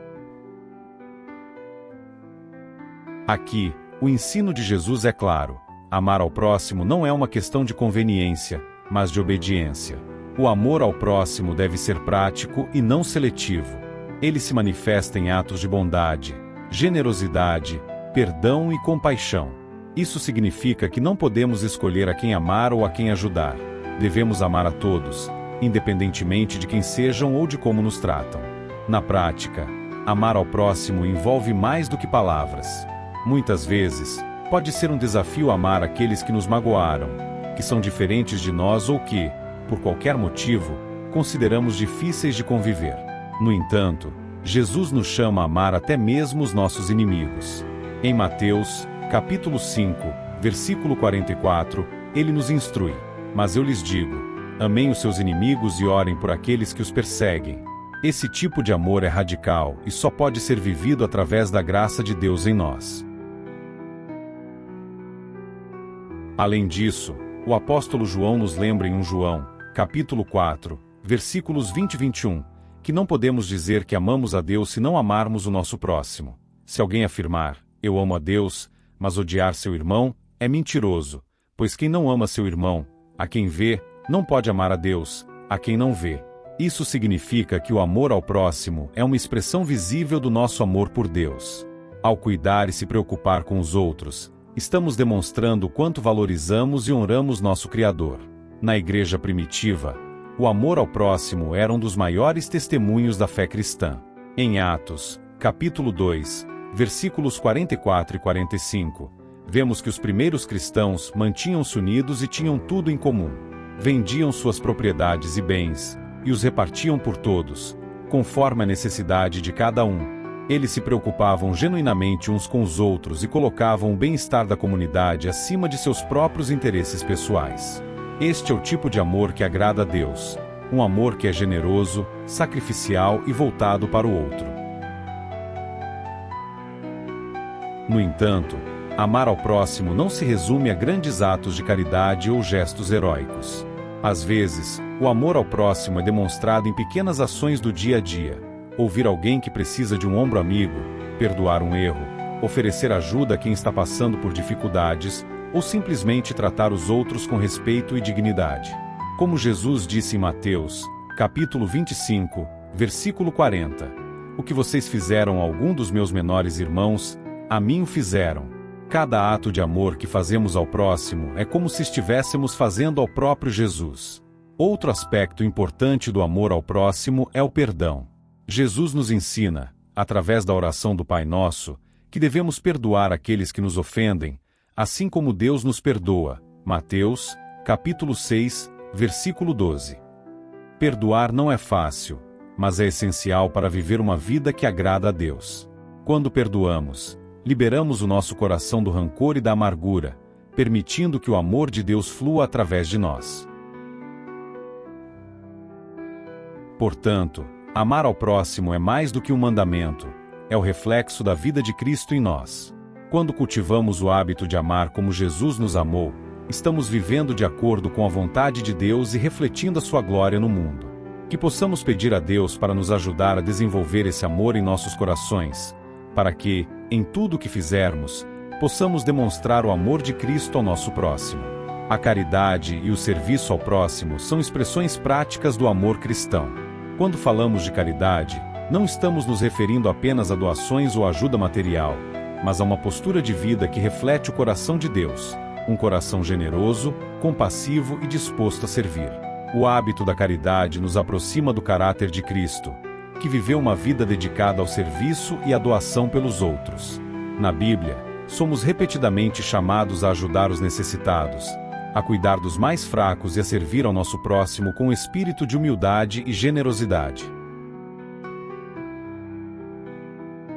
Aqui, o ensino de Jesus é claro. Amar ao próximo não é uma questão de conveniência, mas de obediência. O amor ao próximo deve ser prático e não seletivo. Ele se manifesta em atos de bondade, generosidade, perdão e compaixão. Isso significa que não podemos escolher a quem amar ou a quem ajudar. Devemos amar a todos, independentemente de quem sejam ou de como nos tratam. Na prática, amar ao próximo envolve mais do que palavras. Muitas vezes, pode ser um desafio amar aqueles que nos magoaram, que são diferentes de nós ou que, por qualquer motivo, consideramos difíceis de conviver. No entanto, Jesus nos chama a amar até mesmo os nossos inimigos. Em Mateus, capítulo 5, versículo 44, ele nos instrui: "Mas eu lhes digo, amem os seus inimigos e orem por aqueles que os perseguem." Esse tipo de amor é radical e só pode ser vivido através da graça de Deus em nós. Além disso, o apóstolo João nos lembra em 1 João, capítulo 4, versículos 20 e 21, que não podemos dizer que amamos a Deus se não amarmos o nosso próximo. Se alguém afirmar, "Eu amo a Deus", mas odiar seu irmão, é mentiroso, pois quem não ama seu irmão, a quem vê, não pode amar a Deus, a quem não vê. Isso significa que o amor ao próximo é uma expressão visível do nosso amor por Deus. Ao cuidar e se preocupar com os outros, estamos demonstrando o quanto valorizamos e honramos nosso Criador. Na igreja primitiva, o amor ao próximo era um dos maiores testemunhos da fé cristã. Em Atos, capítulo 2, versículos 44 e 45, vemos que os primeiros cristãos mantinham-se unidos e tinham tudo em comum. Vendiam suas propriedades e bens, e os repartiam por todos, conforme a necessidade de cada um. Eles se preocupavam genuinamente uns com os outros e colocavam o bem-estar da comunidade acima de seus próprios interesses pessoais. Este é o tipo de amor que agrada a Deus, um amor que é generoso, sacrificial e voltado para o outro. No entanto, amar ao próximo não se resume a grandes atos de caridade ou gestos heróicos. Às vezes, o amor ao próximo é demonstrado em pequenas ações do dia a dia. Ouvir alguém que precisa de um ombro amigo, perdoar um erro, oferecer ajuda a quem está passando por dificuldades, ou simplesmente tratar os outros com respeito e dignidade. Como Jesus disse em Mateus, capítulo 25, versículo 40, "O que vocês fizeram a algum dos meus menores irmãos, a mim o fizeram." Cada ato de amor que fazemos ao próximo é como se estivéssemos fazendo ao próprio Jesus. Outro aspecto importante do amor ao próximo é o perdão. Jesus nos ensina, através da oração do Pai Nosso, que devemos perdoar aqueles que nos ofendem, assim como Deus nos perdoa. Mateus, capítulo 6, versículo 12. Perdoar não é fácil, mas é essencial para viver uma vida que agrada a Deus. Quando perdoamos, liberamos o nosso coração do rancor e da amargura, permitindo que o amor de Deus flua através de nós. Portanto, amar ao próximo é mais do que um mandamento, é o reflexo da vida de Cristo em nós. Quando cultivamos o hábito de amar como Jesus nos amou, estamos vivendo de acordo com a vontade de Deus e refletindo a sua glória no mundo. Que possamos pedir a Deus para nos ajudar a desenvolver esse amor em nossos corações, para que, em tudo o que fizermos, possamos demonstrar o amor de Cristo ao nosso próximo. A caridade e o serviço ao próximo são expressões práticas do amor cristão. Quando falamos de caridade, não estamos nos referindo apenas a doações ou ajuda material, mas a uma postura de vida que reflete o coração de Deus, um coração generoso, compassivo e disposto a servir. O hábito da caridade nos aproxima do caráter de Cristo, que viveu uma vida dedicada ao serviço e à doação pelos outros. Na Bíblia, somos repetidamente chamados a ajudar os necessitados, a cuidar dos mais fracos e a servir ao nosso próximo com espírito de humildade e generosidade.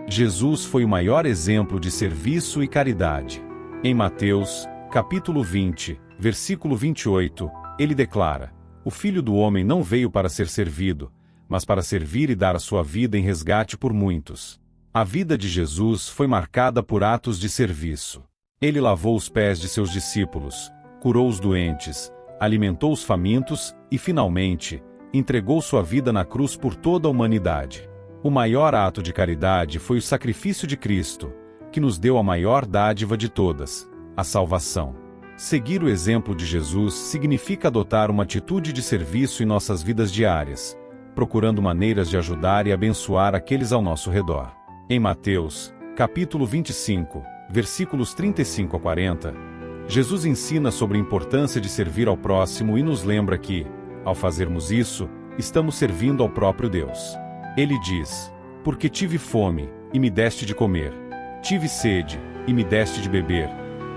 Jesus foi o maior exemplo de serviço e caridade. Em Mateus, capítulo 20, versículo 28, ele declara: "O Filho do Homem não veio para ser servido, mas para servir e dar a sua vida em resgate por muitos." A vida de Jesus foi marcada por atos de serviço. Ele lavou os pés de seus discípulos, curou os doentes, alimentou os famintos e, finalmente, entregou sua vida na cruz por toda a humanidade. O maior ato de caridade foi o sacrifício de Cristo, que nos deu a maior dádiva de todas, a salvação. Seguir o exemplo de Jesus significa adotar uma atitude de serviço em nossas vidas diárias, procurando maneiras de ajudar e abençoar aqueles ao nosso redor. Em Mateus, capítulo 25, versículos 35 a 40, Jesus ensina sobre a importância de servir ao próximo e nos lembra que, ao fazermos isso, estamos servindo ao próprio Deus. Ele diz: porque tive fome, e me deste de comer. Tive sede, e me deste de beber.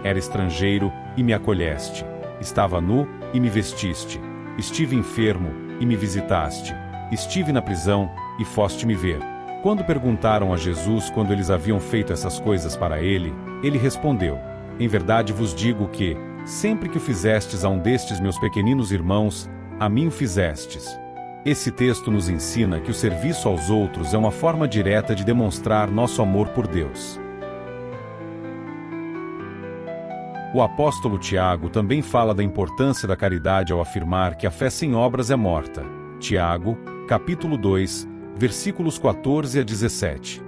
Era estrangeiro, e me acolheste. Estava nu, e me vestiste. Estive enfermo, e me visitaste. Estive na prisão, e foste me ver. Quando perguntaram a Jesus quando eles haviam feito essas coisas para ele, ele respondeu: em verdade vos digo que, sempre que o fizestes a um destes meus pequeninos irmãos, a mim o fizestes. Esse texto nos ensina que o serviço aos outros é uma forma direta de demonstrar nosso amor por Deus. O apóstolo Tiago também fala da importância da caridade ao afirmar que a fé sem obras é morta. Tiago, capítulo 2, versículos 14 a 17.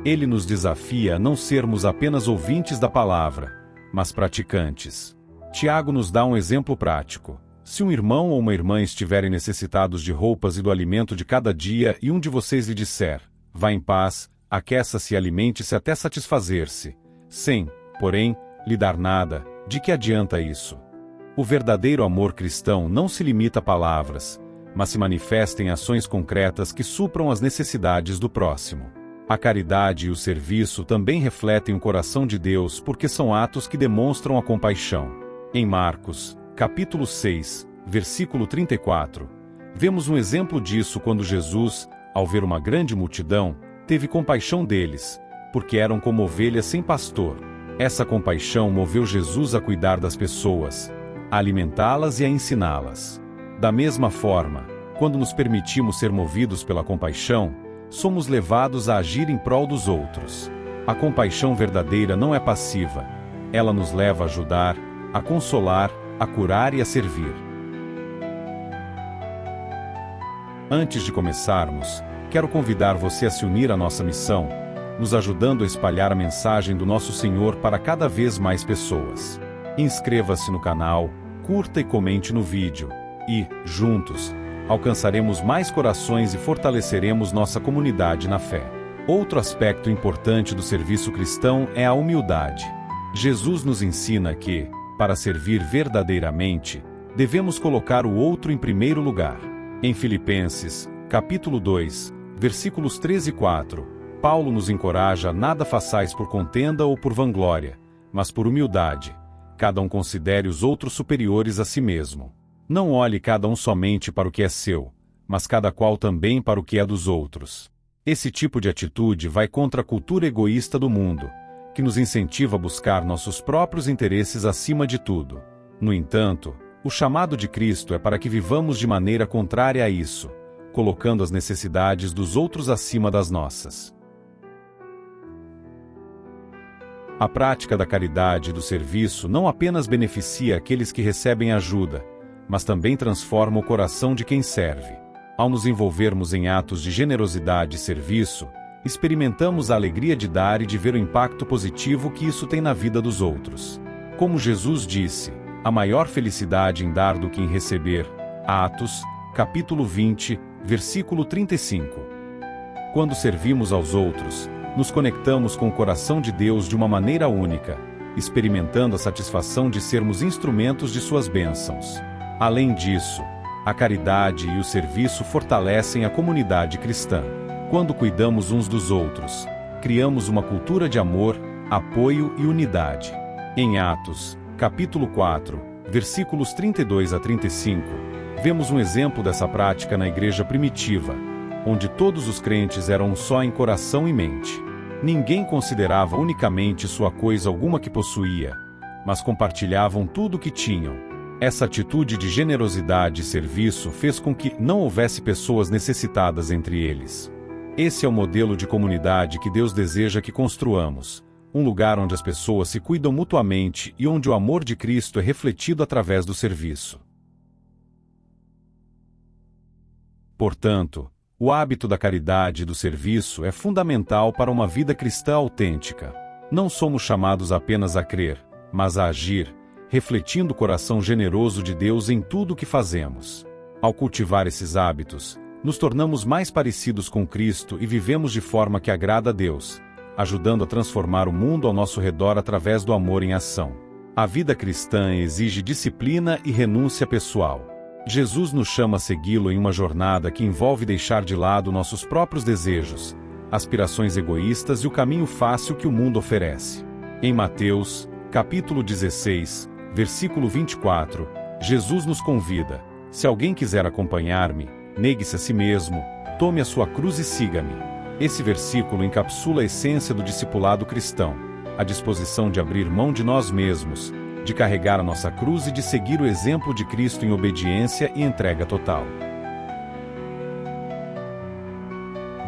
Ele nos desafia a não sermos apenas ouvintes da palavra, mas praticantes. Tiago nos dá um exemplo prático. Se um irmão ou uma irmã estiverem necessitados de roupas e do alimento de cada dia e um de vocês lhe disser: vá em paz, aqueça-se e alimente-se até satisfazer-se, sem, porém, lhe dar nada, de que adianta isso? O verdadeiro amor cristão não se limita a palavras, mas se manifesta em ações concretas que supram as necessidades do próximo. A caridade e o serviço também refletem o coração de Deus porque são atos que demonstram a compaixão. Em Marcos, capítulo 6, versículo 34, vemos um exemplo disso quando Jesus, ao ver uma grande multidão, teve compaixão deles, porque eram como ovelhas sem pastor. Essa compaixão moveu Jesus a cuidar das pessoas, a alimentá-las e a ensiná-las. Da mesma forma, quando nos permitimos ser movidos pela compaixão, somos levados a agir em prol dos outros. A compaixão verdadeira não é passiva. Ela nos leva a ajudar, a consolar, a curar e a servir. Antes de começarmos, quero convidar você a se unir à nossa missão, nos ajudando a espalhar a mensagem do nosso Senhor para cada vez mais pessoas. Inscreva-se no canal, curta e comente no vídeo, e, juntos, alcançaremos mais corações e fortaleceremos nossa comunidade na fé. Outro aspecto importante do serviço cristão é a humildade. Jesus nos ensina que, para servir verdadeiramente, devemos colocar o outro em primeiro lugar. Em Filipenses, capítulo 2, versículos 13 e 4, Paulo nos encoraja a nada façais por contenda ou por vanglória, mas por humildade. Cada um considere os outros superiores a si mesmo. Não olhe cada um somente para o que é seu, mas cada qual também para o que é dos outros. Esse tipo de atitude vai contra a cultura egoísta do mundo, que nos incentiva a buscar nossos próprios interesses acima de tudo. No entanto, o chamado de Cristo é para que vivamos de maneira contrária a isso, colocando as necessidades dos outros acima das nossas. A prática da caridade e do serviço não apenas beneficia aqueles que recebem ajuda, mas também transforma o coração de quem serve. Ao nos envolvermos em atos de generosidade e serviço, experimentamos a alegria de dar e de ver o impacto positivo que isso tem na vida dos outros. Como Jesus disse, há maior felicidade em dar do que em receber. Atos, capítulo 20, versículo 35. Quando servimos aos outros, nos conectamos com o coração de Deus de uma maneira única, experimentando a satisfação de sermos instrumentos de suas bênçãos. Além disso, a caridade e o serviço fortalecem a comunidade cristã. Quando cuidamos uns dos outros, criamos uma cultura de amor, apoio e unidade. Em Atos, capítulo 4, versículos 32 a 35, vemos um exemplo dessa prática na igreja primitiva, onde todos os crentes eram um só em coração e mente. Ninguém considerava unicamente sua coisa alguma que possuía, mas compartilhavam tudo o que tinham. Essa atitude de generosidade e serviço fez com que não houvesse pessoas necessitadas entre eles. Esse é o modelo de comunidade que Deus deseja que construamos, um lugar onde as pessoas se cuidam mutuamente e onde o amor de Cristo é refletido através do serviço. Portanto, o hábito da caridade e do serviço é fundamental para uma vida cristã autêntica. Não somos chamados apenas a crer, mas a agir, refletindo o coração generoso de Deus em tudo o que fazemos. Ao cultivar esses hábitos, nos tornamos mais parecidos com Cristo e vivemos de forma que agrada a Deus, ajudando a transformar o mundo ao nosso redor através do amor em ação. A vida cristã exige disciplina e renúncia pessoal. Jesus nos chama a segui-lo em uma jornada que envolve deixar de lado nossos próprios desejos, aspirações egoístas e o caminho fácil que o mundo oferece. Em Mateus, capítulo 16, versículo 24, Jesus nos convida: se alguém quiser acompanhar-me, negue-se a si mesmo, tome a sua cruz e siga-me. Esse versículo encapsula a essência do discipulado cristão, a disposição de abrir mão de nós mesmos, de carregar a nossa cruz e de seguir o exemplo de Cristo em obediência e entrega total.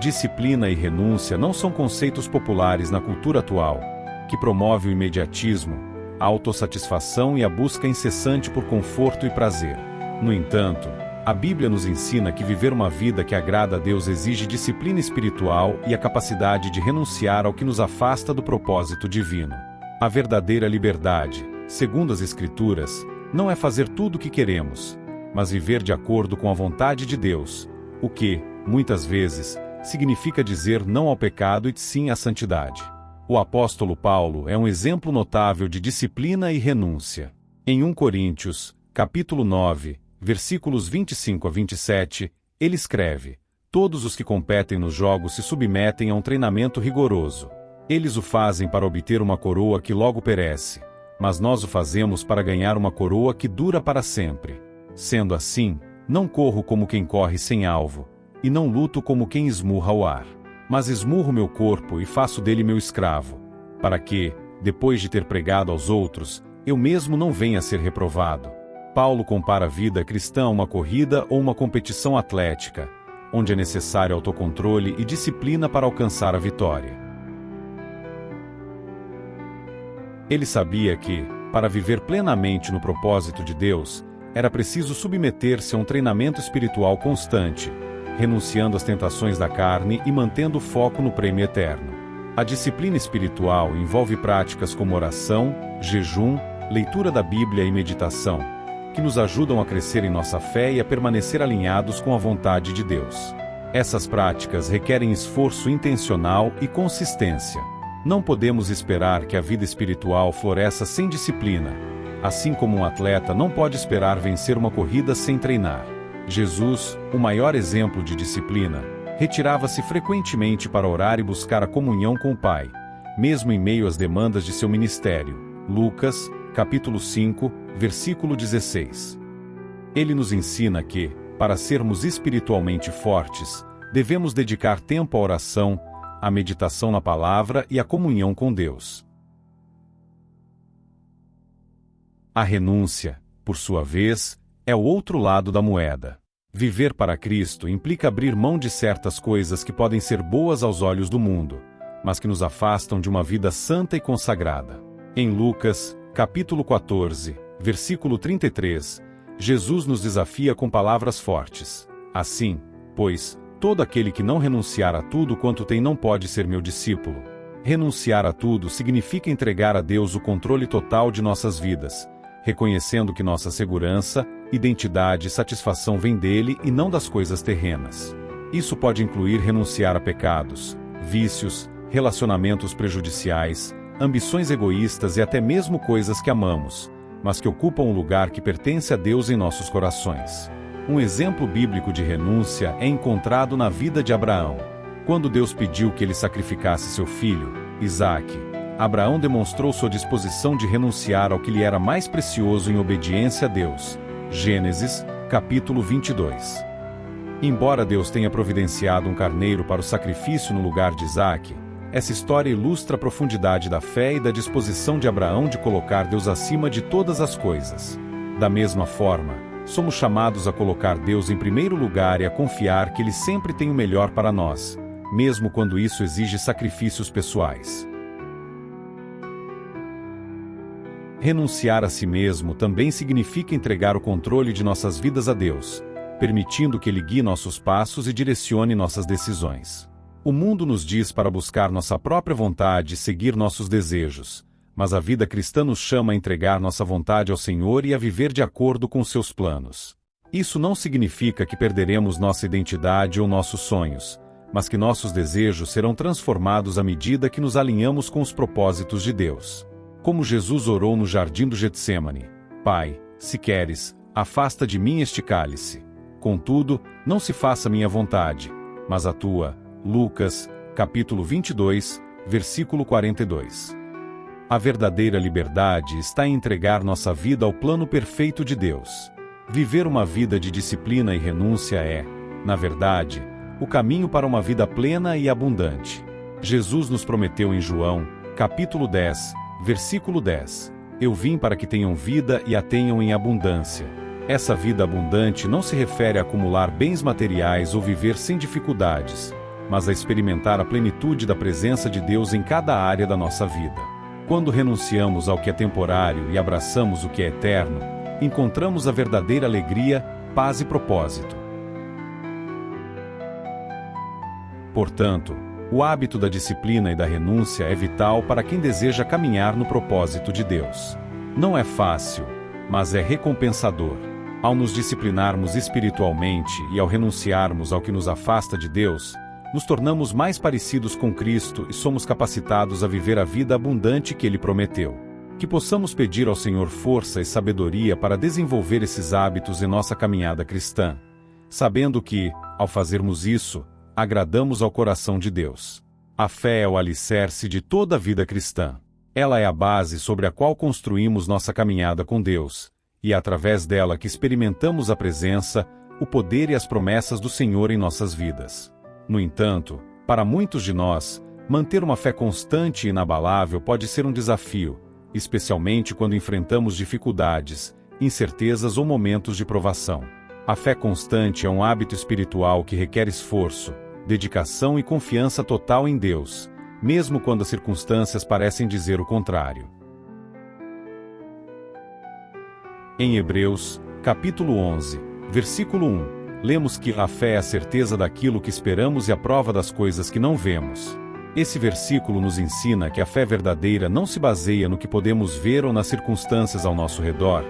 Disciplina e renúncia não são conceitos populares na cultura atual, que promove o imediatismo, a autossatisfação e a busca incessante por conforto e prazer. No entanto, a Bíblia nos ensina que viver uma vida que agrada a Deus exige disciplina espiritual e a capacidade de renunciar ao que nos afasta do propósito divino. A verdadeira liberdade, segundo as Escrituras, não é fazer tudo o que queremos, mas viver de acordo com a vontade de Deus, o que, muitas vezes, significa dizer não ao pecado e sim à santidade. O apóstolo Paulo é um exemplo notável de disciplina e renúncia. Em 1 Coríntios, capítulo 9, versículos 25 a 27, ele escreve: todos os que competem nos jogos se submetem a um treinamento rigoroso. Eles o fazem para obter uma coroa que logo perece, mas nós o fazemos para ganhar uma coroa que dura para sempre. Sendo assim, não corro como quem corre sem alvo, e não luto como quem esmurra o ar. Mas esmurro meu corpo e faço dele meu escravo, para que, depois de ter pregado aos outros, eu mesmo não venha a ser reprovado. Paulo compara a vida cristã a uma corrida ou uma competição atlética, onde é necessário autocontrole e disciplina para alcançar a vitória. Ele sabia que, para viver plenamente no propósito de Deus, era preciso submeter-se a um treinamento espiritual constante, renunciando às tentações da carne e mantendo o foco no prêmio eterno. A disciplina espiritual envolve práticas como oração, jejum, leitura da Bíblia e meditação, que nos ajudam a crescer em nossa fé e a permanecer alinhados com a vontade de Deus. Essas práticas requerem esforço intencional e consistência. Não podemos esperar que a vida espiritual floresça sem disciplina, assim como um atleta não pode esperar vencer uma corrida sem treinar. Jesus, o maior exemplo de disciplina, retirava-se frequentemente para orar e buscar a comunhão com o Pai, mesmo em meio às demandas de seu ministério. Lucas, capítulo 5, versículo 16. Ele nos ensina que, para sermos espiritualmente fortes, devemos dedicar tempo à oração, à meditação na palavra e à comunhão com Deus. A renúncia, por sua vez, é o outro lado da moeda. Viver para Cristo implica abrir mão de certas coisas que podem ser boas aos olhos do mundo, mas que nos afastam de uma vida santa e consagrada. Em Lucas, capítulo 14, versículo 33, Jesus nos desafia com palavras fortes. Assim, pois, todo aquele que não renunciar a tudo quanto tem não pode ser meu discípulo. Renunciar a tudo significa entregar a Deus o controle total de nossas vidas, reconhecendo que nossa segurança, identidade e satisfação vem dele e não das coisas terrenas. Isso pode incluir renunciar a pecados, vícios, relacionamentos prejudiciais, ambições egoístas e até mesmo coisas que amamos, mas que ocupam um lugar que pertence a Deus em nossos corações. Um exemplo bíblico de renúncia é encontrado na vida de Abraão. Quando Deus pediu que ele sacrificasse seu filho, Isaque, Abraão demonstrou sua disposição de renunciar ao que lhe era mais precioso em obediência a Deus. Gênesis, capítulo 22. Embora Deus tenha providenciado um carneiro para o sacrifício no lugar de Isaque, essa história ilustra a profundidade da fé e da disposição de Abraão de colocar Deus acima de todas as coisas. Da mesma forma, somos chamados a colocar Deus em primeiro lugar e a confiar que Ele sempre tem o melhor para nós, mesmo quando isso exige sacrifícios pessoais. Renunciar a si mesmo também significa entregar o controle de nossas vidas a Deus, permitindo que Ele guie nossos passos e direcione nossas decisões. O mundo nos diz para buscar nossa própria vontade e seguir nossos desejos, mas a vida cristã nos chama a entregar nossa vontade ao Senhor e a viver de acordo com seus planos. Isso não significa que perderemos nossa identidade ou nossos sonhos, mas que nossos desejos serão transformados à medida que nos alinhamos com os propósitos de Deus. Como Jesus orou no jardim do Getsêmani: Pai, se queres, afasta de mim este cálice. Contudo, não se faça minha vontade, mas a tua. Lucas, capítulo 22, versículo 42. A verdadeira liberdade está em entregar nossa vida ao plano perfeito de Deus. Viver uma vida de disciplina e renúncia é, na verdade, o caminho para uma vida plena e abundante. Jesus nos prometeu em João, capítulo 10, versículo 10: Eu vim para que tenham vida e a tenham em abundância. Essa vida abundante não se refere a acumular bens materiais ou viver sem dificuldades, mas a experimentar a plenitude da presença de Deus em cada área da nossa vida. Quando renunciamos ao que é temporário e abraçamos o que é eterno, encontramos a verdadeira alegria, paz e propósito. Portanto, o hábito da disciplina e da renúncia é vital para quem deseja caminhar no propósito de Deus. Não é fácil, mas é recompensador. Ao nos disciplinarmos espiritualmente e ao renunciarmos ao que nos afasta de Deus, nos tornamos mais parecidos com Cristo e somos capacitados a viver a vida abundante que Ele prometeu. Que possamos pedir ao Senhor força e sabedoria para desenvolver esses hábitos em nossa caminhada cristã, sabendo que, ao fazermos isso, agradamos ao coração de Deus. A fé é o alicerce de toda a vida cristã. Ela é a base sobre a qual construímos nossa caminhada com Deus, e é através dela que experimentamos a presença, o poder e as promessas do Senhor em nossas vidas. No entanto, para muitos de nós, manter uma fé constante e inabalável pode ser um desafio, especialmente quando enfrentamos dificuldades, incertezas ou momentos de provação. A fé constante é um hábito espiritual que requer esforço, dedicação e confiança total em Deus, mesmo quando as circunstâncias parecem dizer o contrário. Em Hebreus, capítulo 11, versículo 1, lemos que a fé é a certeza daquilo que esperamos e a prova das coisas que não vemos. Esse versículo nos ensina que a fé verdadeira não se baseia no que podemos ver ou nas circunstâncias ao nosso redor,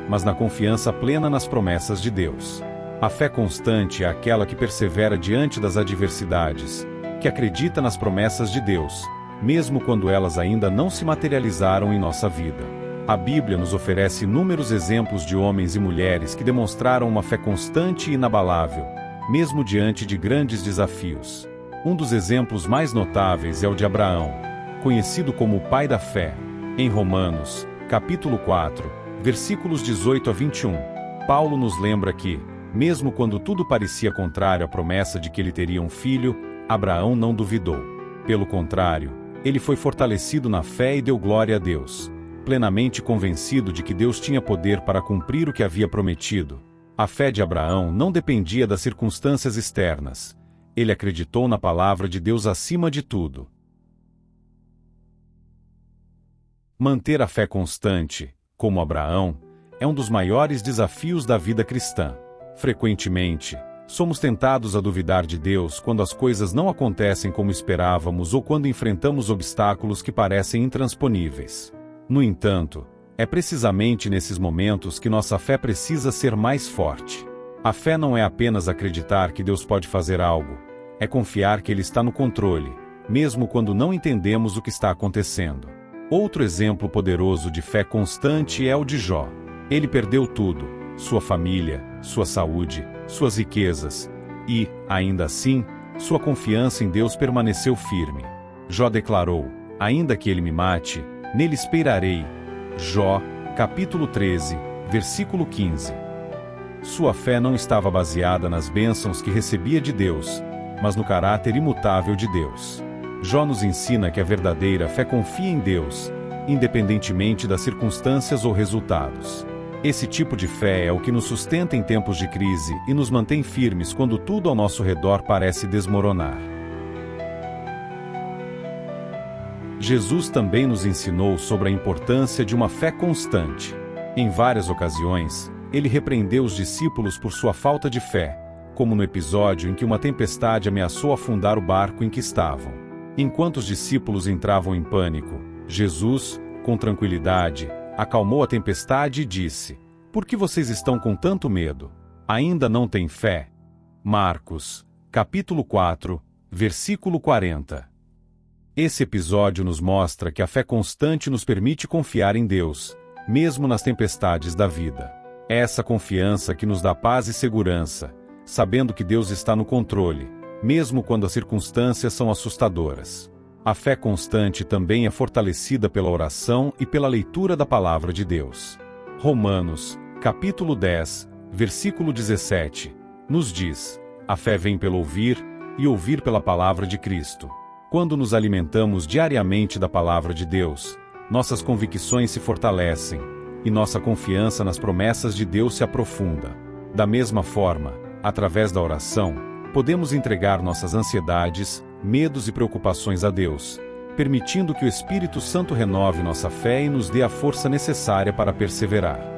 mas na confiança plena nas promessas de Deus. A fé constante é aquela que persevera diante das adversidades, que acredita nas promessas de Deus, mesmo quando elas ainda não se materializaram em nossa vida. A Bíblia nos oferece inúmeros exemplos de homens e mulheres que demonstraram uma fé constante e inabalável, mesmo diante de grandes desafios. Um dos exemplos mais notáveis é o de Abraão, conhecido como o pai da fé. Em Romanos, capítulo 4, versículos 18 a 21, Paulo nos lembra que, mesmo quando tudo parecia contrário à promessa de que ele teria um filho, Abraão não duvidou. Pelo contrário, ele foi fortalecido na fé e deu glória a Deus, plenamente convencido de que Deus tinha poder para cumprir o que havia prometido. A fé de Abraão não dependia das circunstâncias externas. Ele acreditou na palavra de Deus acima de tudo. Manter a fé constante, como Abraão, é um dos maiores desafios da vida cristã. Frequentemente, somos tentados a duvidar de Deus quando as coisas não acontecem como esperávamos ou quando enfrentamos obstáculos que parecem intransponíveis. No entanto, é precisamente nesses momentos que nossa fé precisa ser mais forte. A fé não é apenas acreditar que Deus pode fazer algo, é confiar que Ele está no controle, mesmo quando não entendemos o que está acontecendo. Outro exemplo poderoso de fé constante é o de Jó. Ele perdeu tudo: sua família, sua saúde, suas riquezas, e, ainda assim, sua confiança em Deus permaneceu firme. Jó declarou: ainda que ele me mate, nele esperarei. Jó, capítulo 13, versículo 15. Sua fé não estava baseada nas bênçãos que recebia de Deus, mas no caráter imutável de Deus. Jó nos ensina que a verdadeira fé confia em Deus, independentemente das circunstâncias ou resultados. Esse tipo de fé é o que nos sustenta em tempos de crise e nos mantém firmes quando tudo ao nosso redor parece desmoronar. Jesus também nos ensinou sobre a importância de uma fé constante. Em várias ocasiões, ele repreendeu os discípulos por sua falta de fé, como no episódio em que uma tempestade ameaçou afundar o barco em que estavam. Enquanto os discípulos entravam em pânico, Jesus, com tranquilidade, acalmou a tempestade e disse: por que vocês estão com tanto medo? Ainda não têm fé? Marcos, capítulo 4, versículo 40. Esse episódio nos mostra que a fé constante nos permite confiar em Deus, mesmo nas tempestades da vida. É essa confiança que nos dá paz e segurança, sabendo que Deus está no controle, mesmo quando as circunstâncias são assustadoras. A fé constante também é fortalecida pela oração e pela leitura da palavra de Deus. Romanos, capítulo 10, versículo 17, nos diz: a fé vem pelo ouvir, e ouvir pela palavra de Cristo. Quando nos alimentamos diariamente da palavra de Deus, nossas convicções se fortalecem, e nossa confiança nas promessas de Deus se aprofunda. Da mesma forma, através da oração, podemos entregar nossas ansiedades, medos e preocupações a Deus, permitindo que o Espírito Santo renove nossa fé e nos dê a força necessária para perseverar.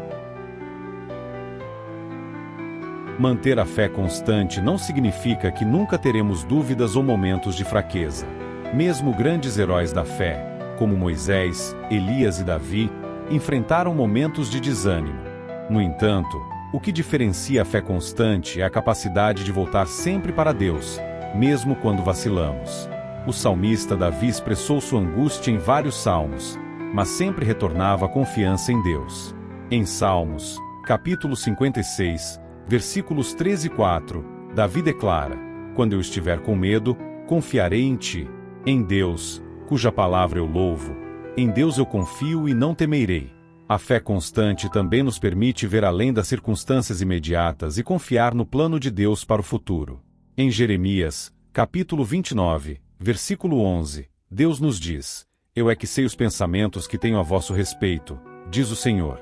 Manter a fé constante não significa que nunca teremos dúvidas ou momentos de fraqueza. Mesmo grandes heróis da fé, como Moisés, Elias e Davi, enfrentaram momentos de desânimo. No entanto, o que diferencia a fé constante é a capacidade de voltar sempre para Deus, mesmo quando vacilamos. O salmista Davi expressou sua angústia em vários salmos, mas sempre retornava à confiança em Deus. Em Salmos, capítulo 56, versículos 13 e 4, Davi declara: quando eu estiver com medo, confiarei em ti. Em Deus, cuja palavra eu louvo, em Deus eu confio e não temerei. A fé constante também nos permite ver além das circunstâncias imediatas e confiar no plano de Deus para o futuro. Em Jeremias, capítulo 29, versículo 11, Deus nos diz: eu é que sei os pensamentos que tenho a vosso respeito, diz o Senhor.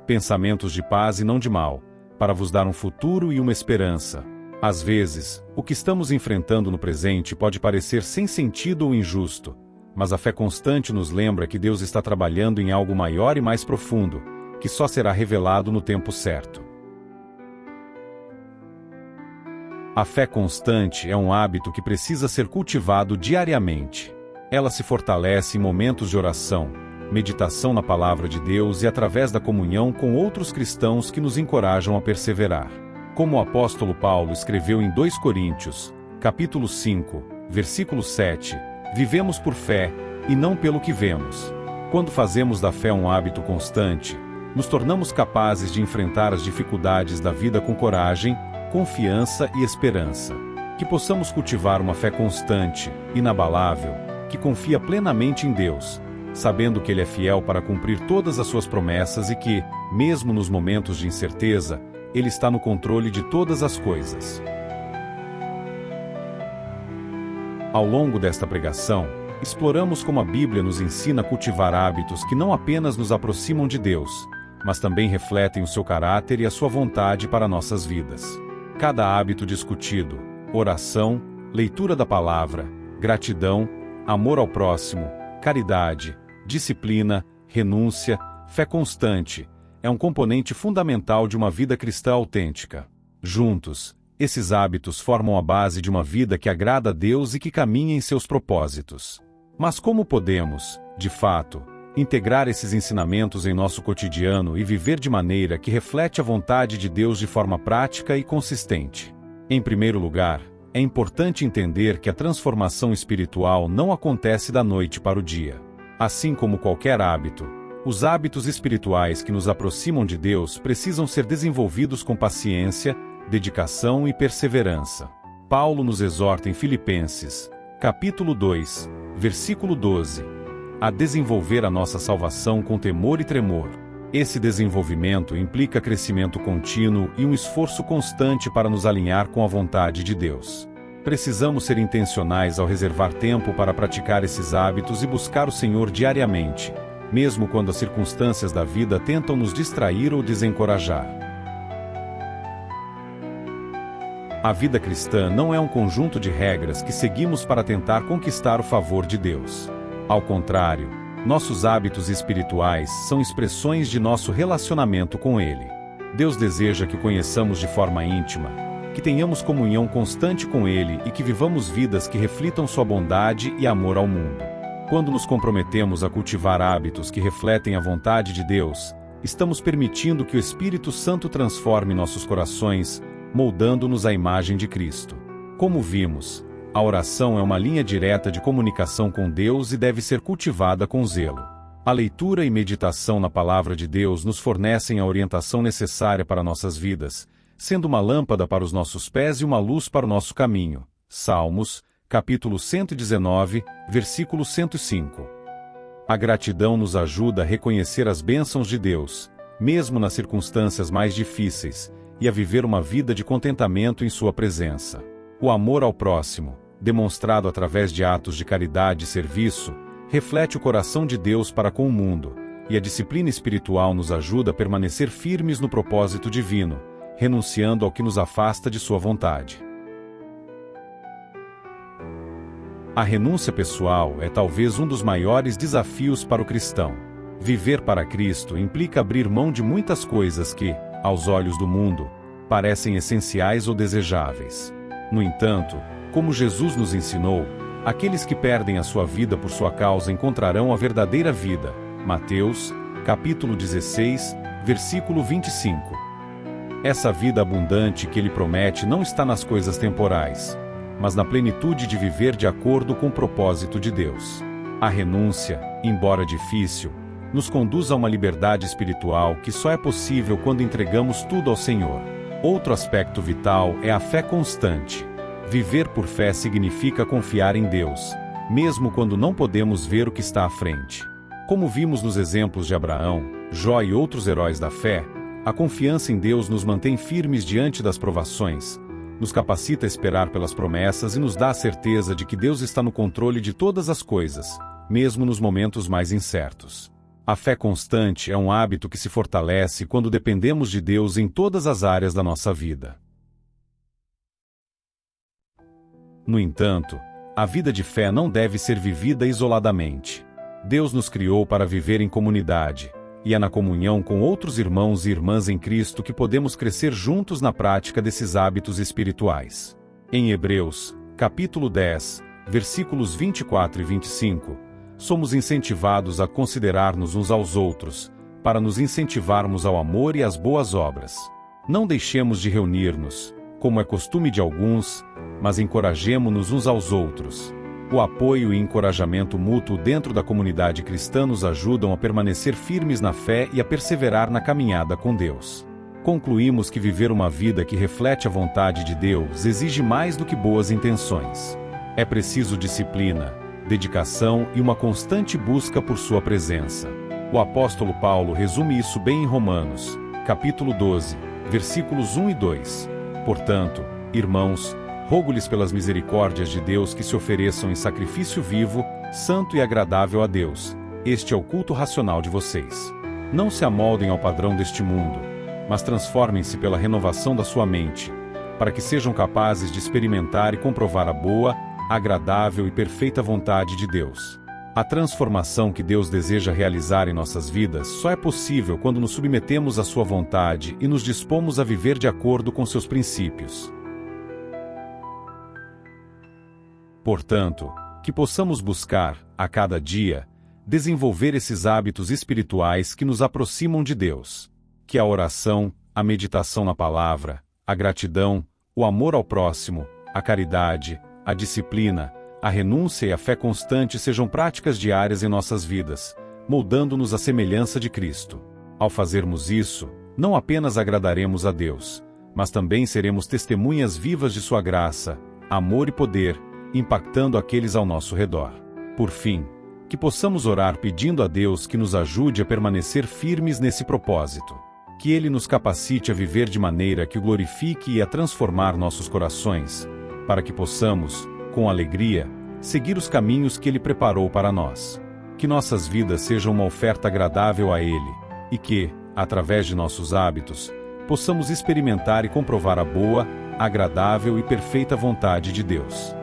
Pensamentos de paz e não de mal, para vos dar um futuro e uma esperança. Às vezes, o que estamos enfrentando no presente pode parecer sem sentido ou injusto, mas a fé constante nos lembra que Deus está trabalhando em algo maior e mais profundo, que só será revelado no tempo certo. A fé constante é um hábito que precisa ser cultivado diariamente. Ela se fortalece em momentos de oração, meditação na palavra de Deus e através da comunhão com outros cristãos que nos encorajam a perseverar. Como o apóstolo Paulo escreveu em 2 Coríntios, capítulo 5, versículo 7, vivemos por fé, e não pelo que vemos. Quando fazemos da fé um hábito constante, nos tornamos capazes de enfrentar as dificuldades da vida com coragem, confiança e esperança. Que possamos cultivar uma fé constante, inabalável, que confia plenamente em Deus, sabendo que Ele é fiel para cumprir todas as suas promessas e que, mesmo nos momentos de incerteza, Ele está no controle de todas as coisas. Ao longo desta pregação, exploramos como a Bíblia nos ensina a cultivar hábitos que não apenas nos aproximam de Deus, mas também refletem o seu caráter e a sua vontade para nossas vidas. Cada hábito discutido, oração, leitura da palavra, gratidão, amor ao próximo, caridade, disciplina, renúncia, fé constante, é um componente fundamental de uma vida cristã autêntica. Juntos, esses hábitos formam a base de uma vida que agrada a Deus e que caminha em seus propósitos. Mas como podemos, de fato, integrar esses ensinamentos em nosso cotidiano e viver de maneira que reflete a vontade de Deus de forma prática e consistente? Em primeiro lugar, é importante entender que a transformação espiritual não acontece da noite para o dia. Assim como qualquer hábito, os hábitos espirituais que nos aproximam de Deus precisam ser desenvolvidos com paciência, dedicação e perseverança. Paulo nos exorta em Filipenses, capítulo 2, versículo 12, a desenvolver a nossa salvação com temor e tremor. Esse desenvolvimento implica crescimento contínuo e um esforço constante para nos alinhar com a vontade de Deus. Precisamos ser intencionais ao reservar tempo para praticar esses hábitos e buscar o Senhor diariamente, mesmo quando as circunstâncias da vida tentam nos distrair ou desencorajar. A vida cristã não é um conjunto de regras que seguimos para tentar conquistar o favor de Deus. Ao contrário, nossos hábitos espirituais são expressões de nosso relacionamento com Ele. Deus deseja que o conheçamos de forma íntima, que tenhamos comunhão constante com Ele e que vivamos vidas que reflitam sua bondade e amor ao mundo. Quando nos comprometemos a cultivar hábitos que refletem a vontade de Deus, estamos permitindo que o Espírito Santo transforme nossos corações, moldando-nos à imagem de Cristo. Como vimos, A oração é uma linha direta de comunicação com Deus e deve ser cultivada com zelo. A leitura e meditação na Palavra de Deus nos fornecem a orientação necessária para nossas vidas, sendo uma lâmpada para os nossos pés e uma luz para o nosso caminho. Salmos, capítulo 119, versículo 105. A gratidão nos ajuda a reconhecer as bênçãos de Deus, mesmo nas circunstâncias mais difíceis, e a viver uma vida de contentamento em sua presença. O amor ao próximo, demonstrado através de atos de caridade e serviço, reflete o coração de Deus para com o mundo, e a disciplina espiritual nos ajuda a permanecer firmes no propósito divino, renunciando ao que nos afasta de sua vontade. A renúncia pessoal é talvez um dos maiores desafios para o cristão. Viver para Cristo implica abrir mão de muitas coisas que, aos olhos do mundo, parecem essenciais ou desejáveis. No entanto, como Jesus nos ensinou, aqueles que perdem a sua vida por sua causa encontrarão a verdadeira vida. Mateus, capítulo 16, versículo 25. Essa vida abundante que ele promete não está nas coisas temporais, mas na plenitude de viver de acordo com o propósito de Deus. A renúncia, embora difícil, nos conduz a uma liberdade espiritual que só é possível quando entregamos tudo ao Senhor. Outro aspecto vital é a fé constante. Viver por fé significa confiar em Deus, mesmo quando não podemos ver o que está à frente. Como vimos nos exemplos de Abraão, Jó e outros heróis da fé, a confiança em Deus nos mantém firmes diante das provações, nos capacita a esperar pelas promessas e nos dá a certeza de que Deus está no controle de todas as coisas, mesmo nos momentos mais incertos. A fé constante é um hábito que se fortalece quando dependemos de Deus em todas as áreas da nossa vida. No entanto, a vida de fé não deve ser vivida isoladamente. Deus nos criou para viver em comunidade, e é na comunhão com outros irmãos e irmãs em Cristo que podemos crescer juntos na prática desses hábitos espirituais. Em Hebreus, capítulo 10, versículos 24 e 25, somos incentivados a considerar-nos uns aos outros, para nos incentivarmos ao amor e às boas obras. Não deixemos de reunir-nos, como é costume de alguns, mas encorajemo-nos uns aos outros. O apoio e encorajamento mútuo dentro da comunidade cristã nos ajudam a permanecer firmes na fé e a perseverar na caminhada com Deus. Concluímos que viver uma vida que reflete a vontade de Deus exige mais do que boas intenções. É preciso disciplina, dedicação e uma constante busca por sua presença. O apóstolo Paulo resume isso bem em Romanos, capítulo 12, versículos 1 e 2. Portanto, irmãos, rogo-lhes pelas misericórdias de Deus que se ofereçam em sacrifício vivo, santo e agradável a Deus. Este é o culto racional de vocês. Não se amoldem ao padrão deste mundo, mas transformem-se pela renovação da sua mente, para que sejam capazes de experimentar e comprovar a boa, agradável e perfeita vontade de Deus. A transformação que Deus deseja realizar em nossas vidas só é possível quando nos submetemos à sua vontade e nos dispomos a viver de acordo com seus princípios. Portanto, que possamos buscar, a cada dia, desenvolver esses hábitos espirituais que nos aproximam de Deus. Que a oração, a meditação na palavra, a gratidão, o amor ao próximo, a caridade, a disciplina, a renúncia e a fé constante sejam práticas diárias em nossas vidas, moldando-nos à semelhança de Cristo. Ao fazermos isso, não apenas agradaremos a Deus, mas também seremos testemunhas vivas de sua graça, amor e poder, impactando aqueles ao nosso redor. Por fim, que possamos orar pedindo a Deus que nos ajude a permanecer firmes nesse propósito. Que Ele nos capacite a viver de maneira que o glorifique e a transformar nossos corações, para que possamos, com alegria, seguir os caminhos que Ele preparou para nós. Que nossas vidas sejam uma oferta agradável a Ele, e que, através de nossos hábitos, possamos experimentar e comprovar a boa, agradável e perfeita vontade de Deus.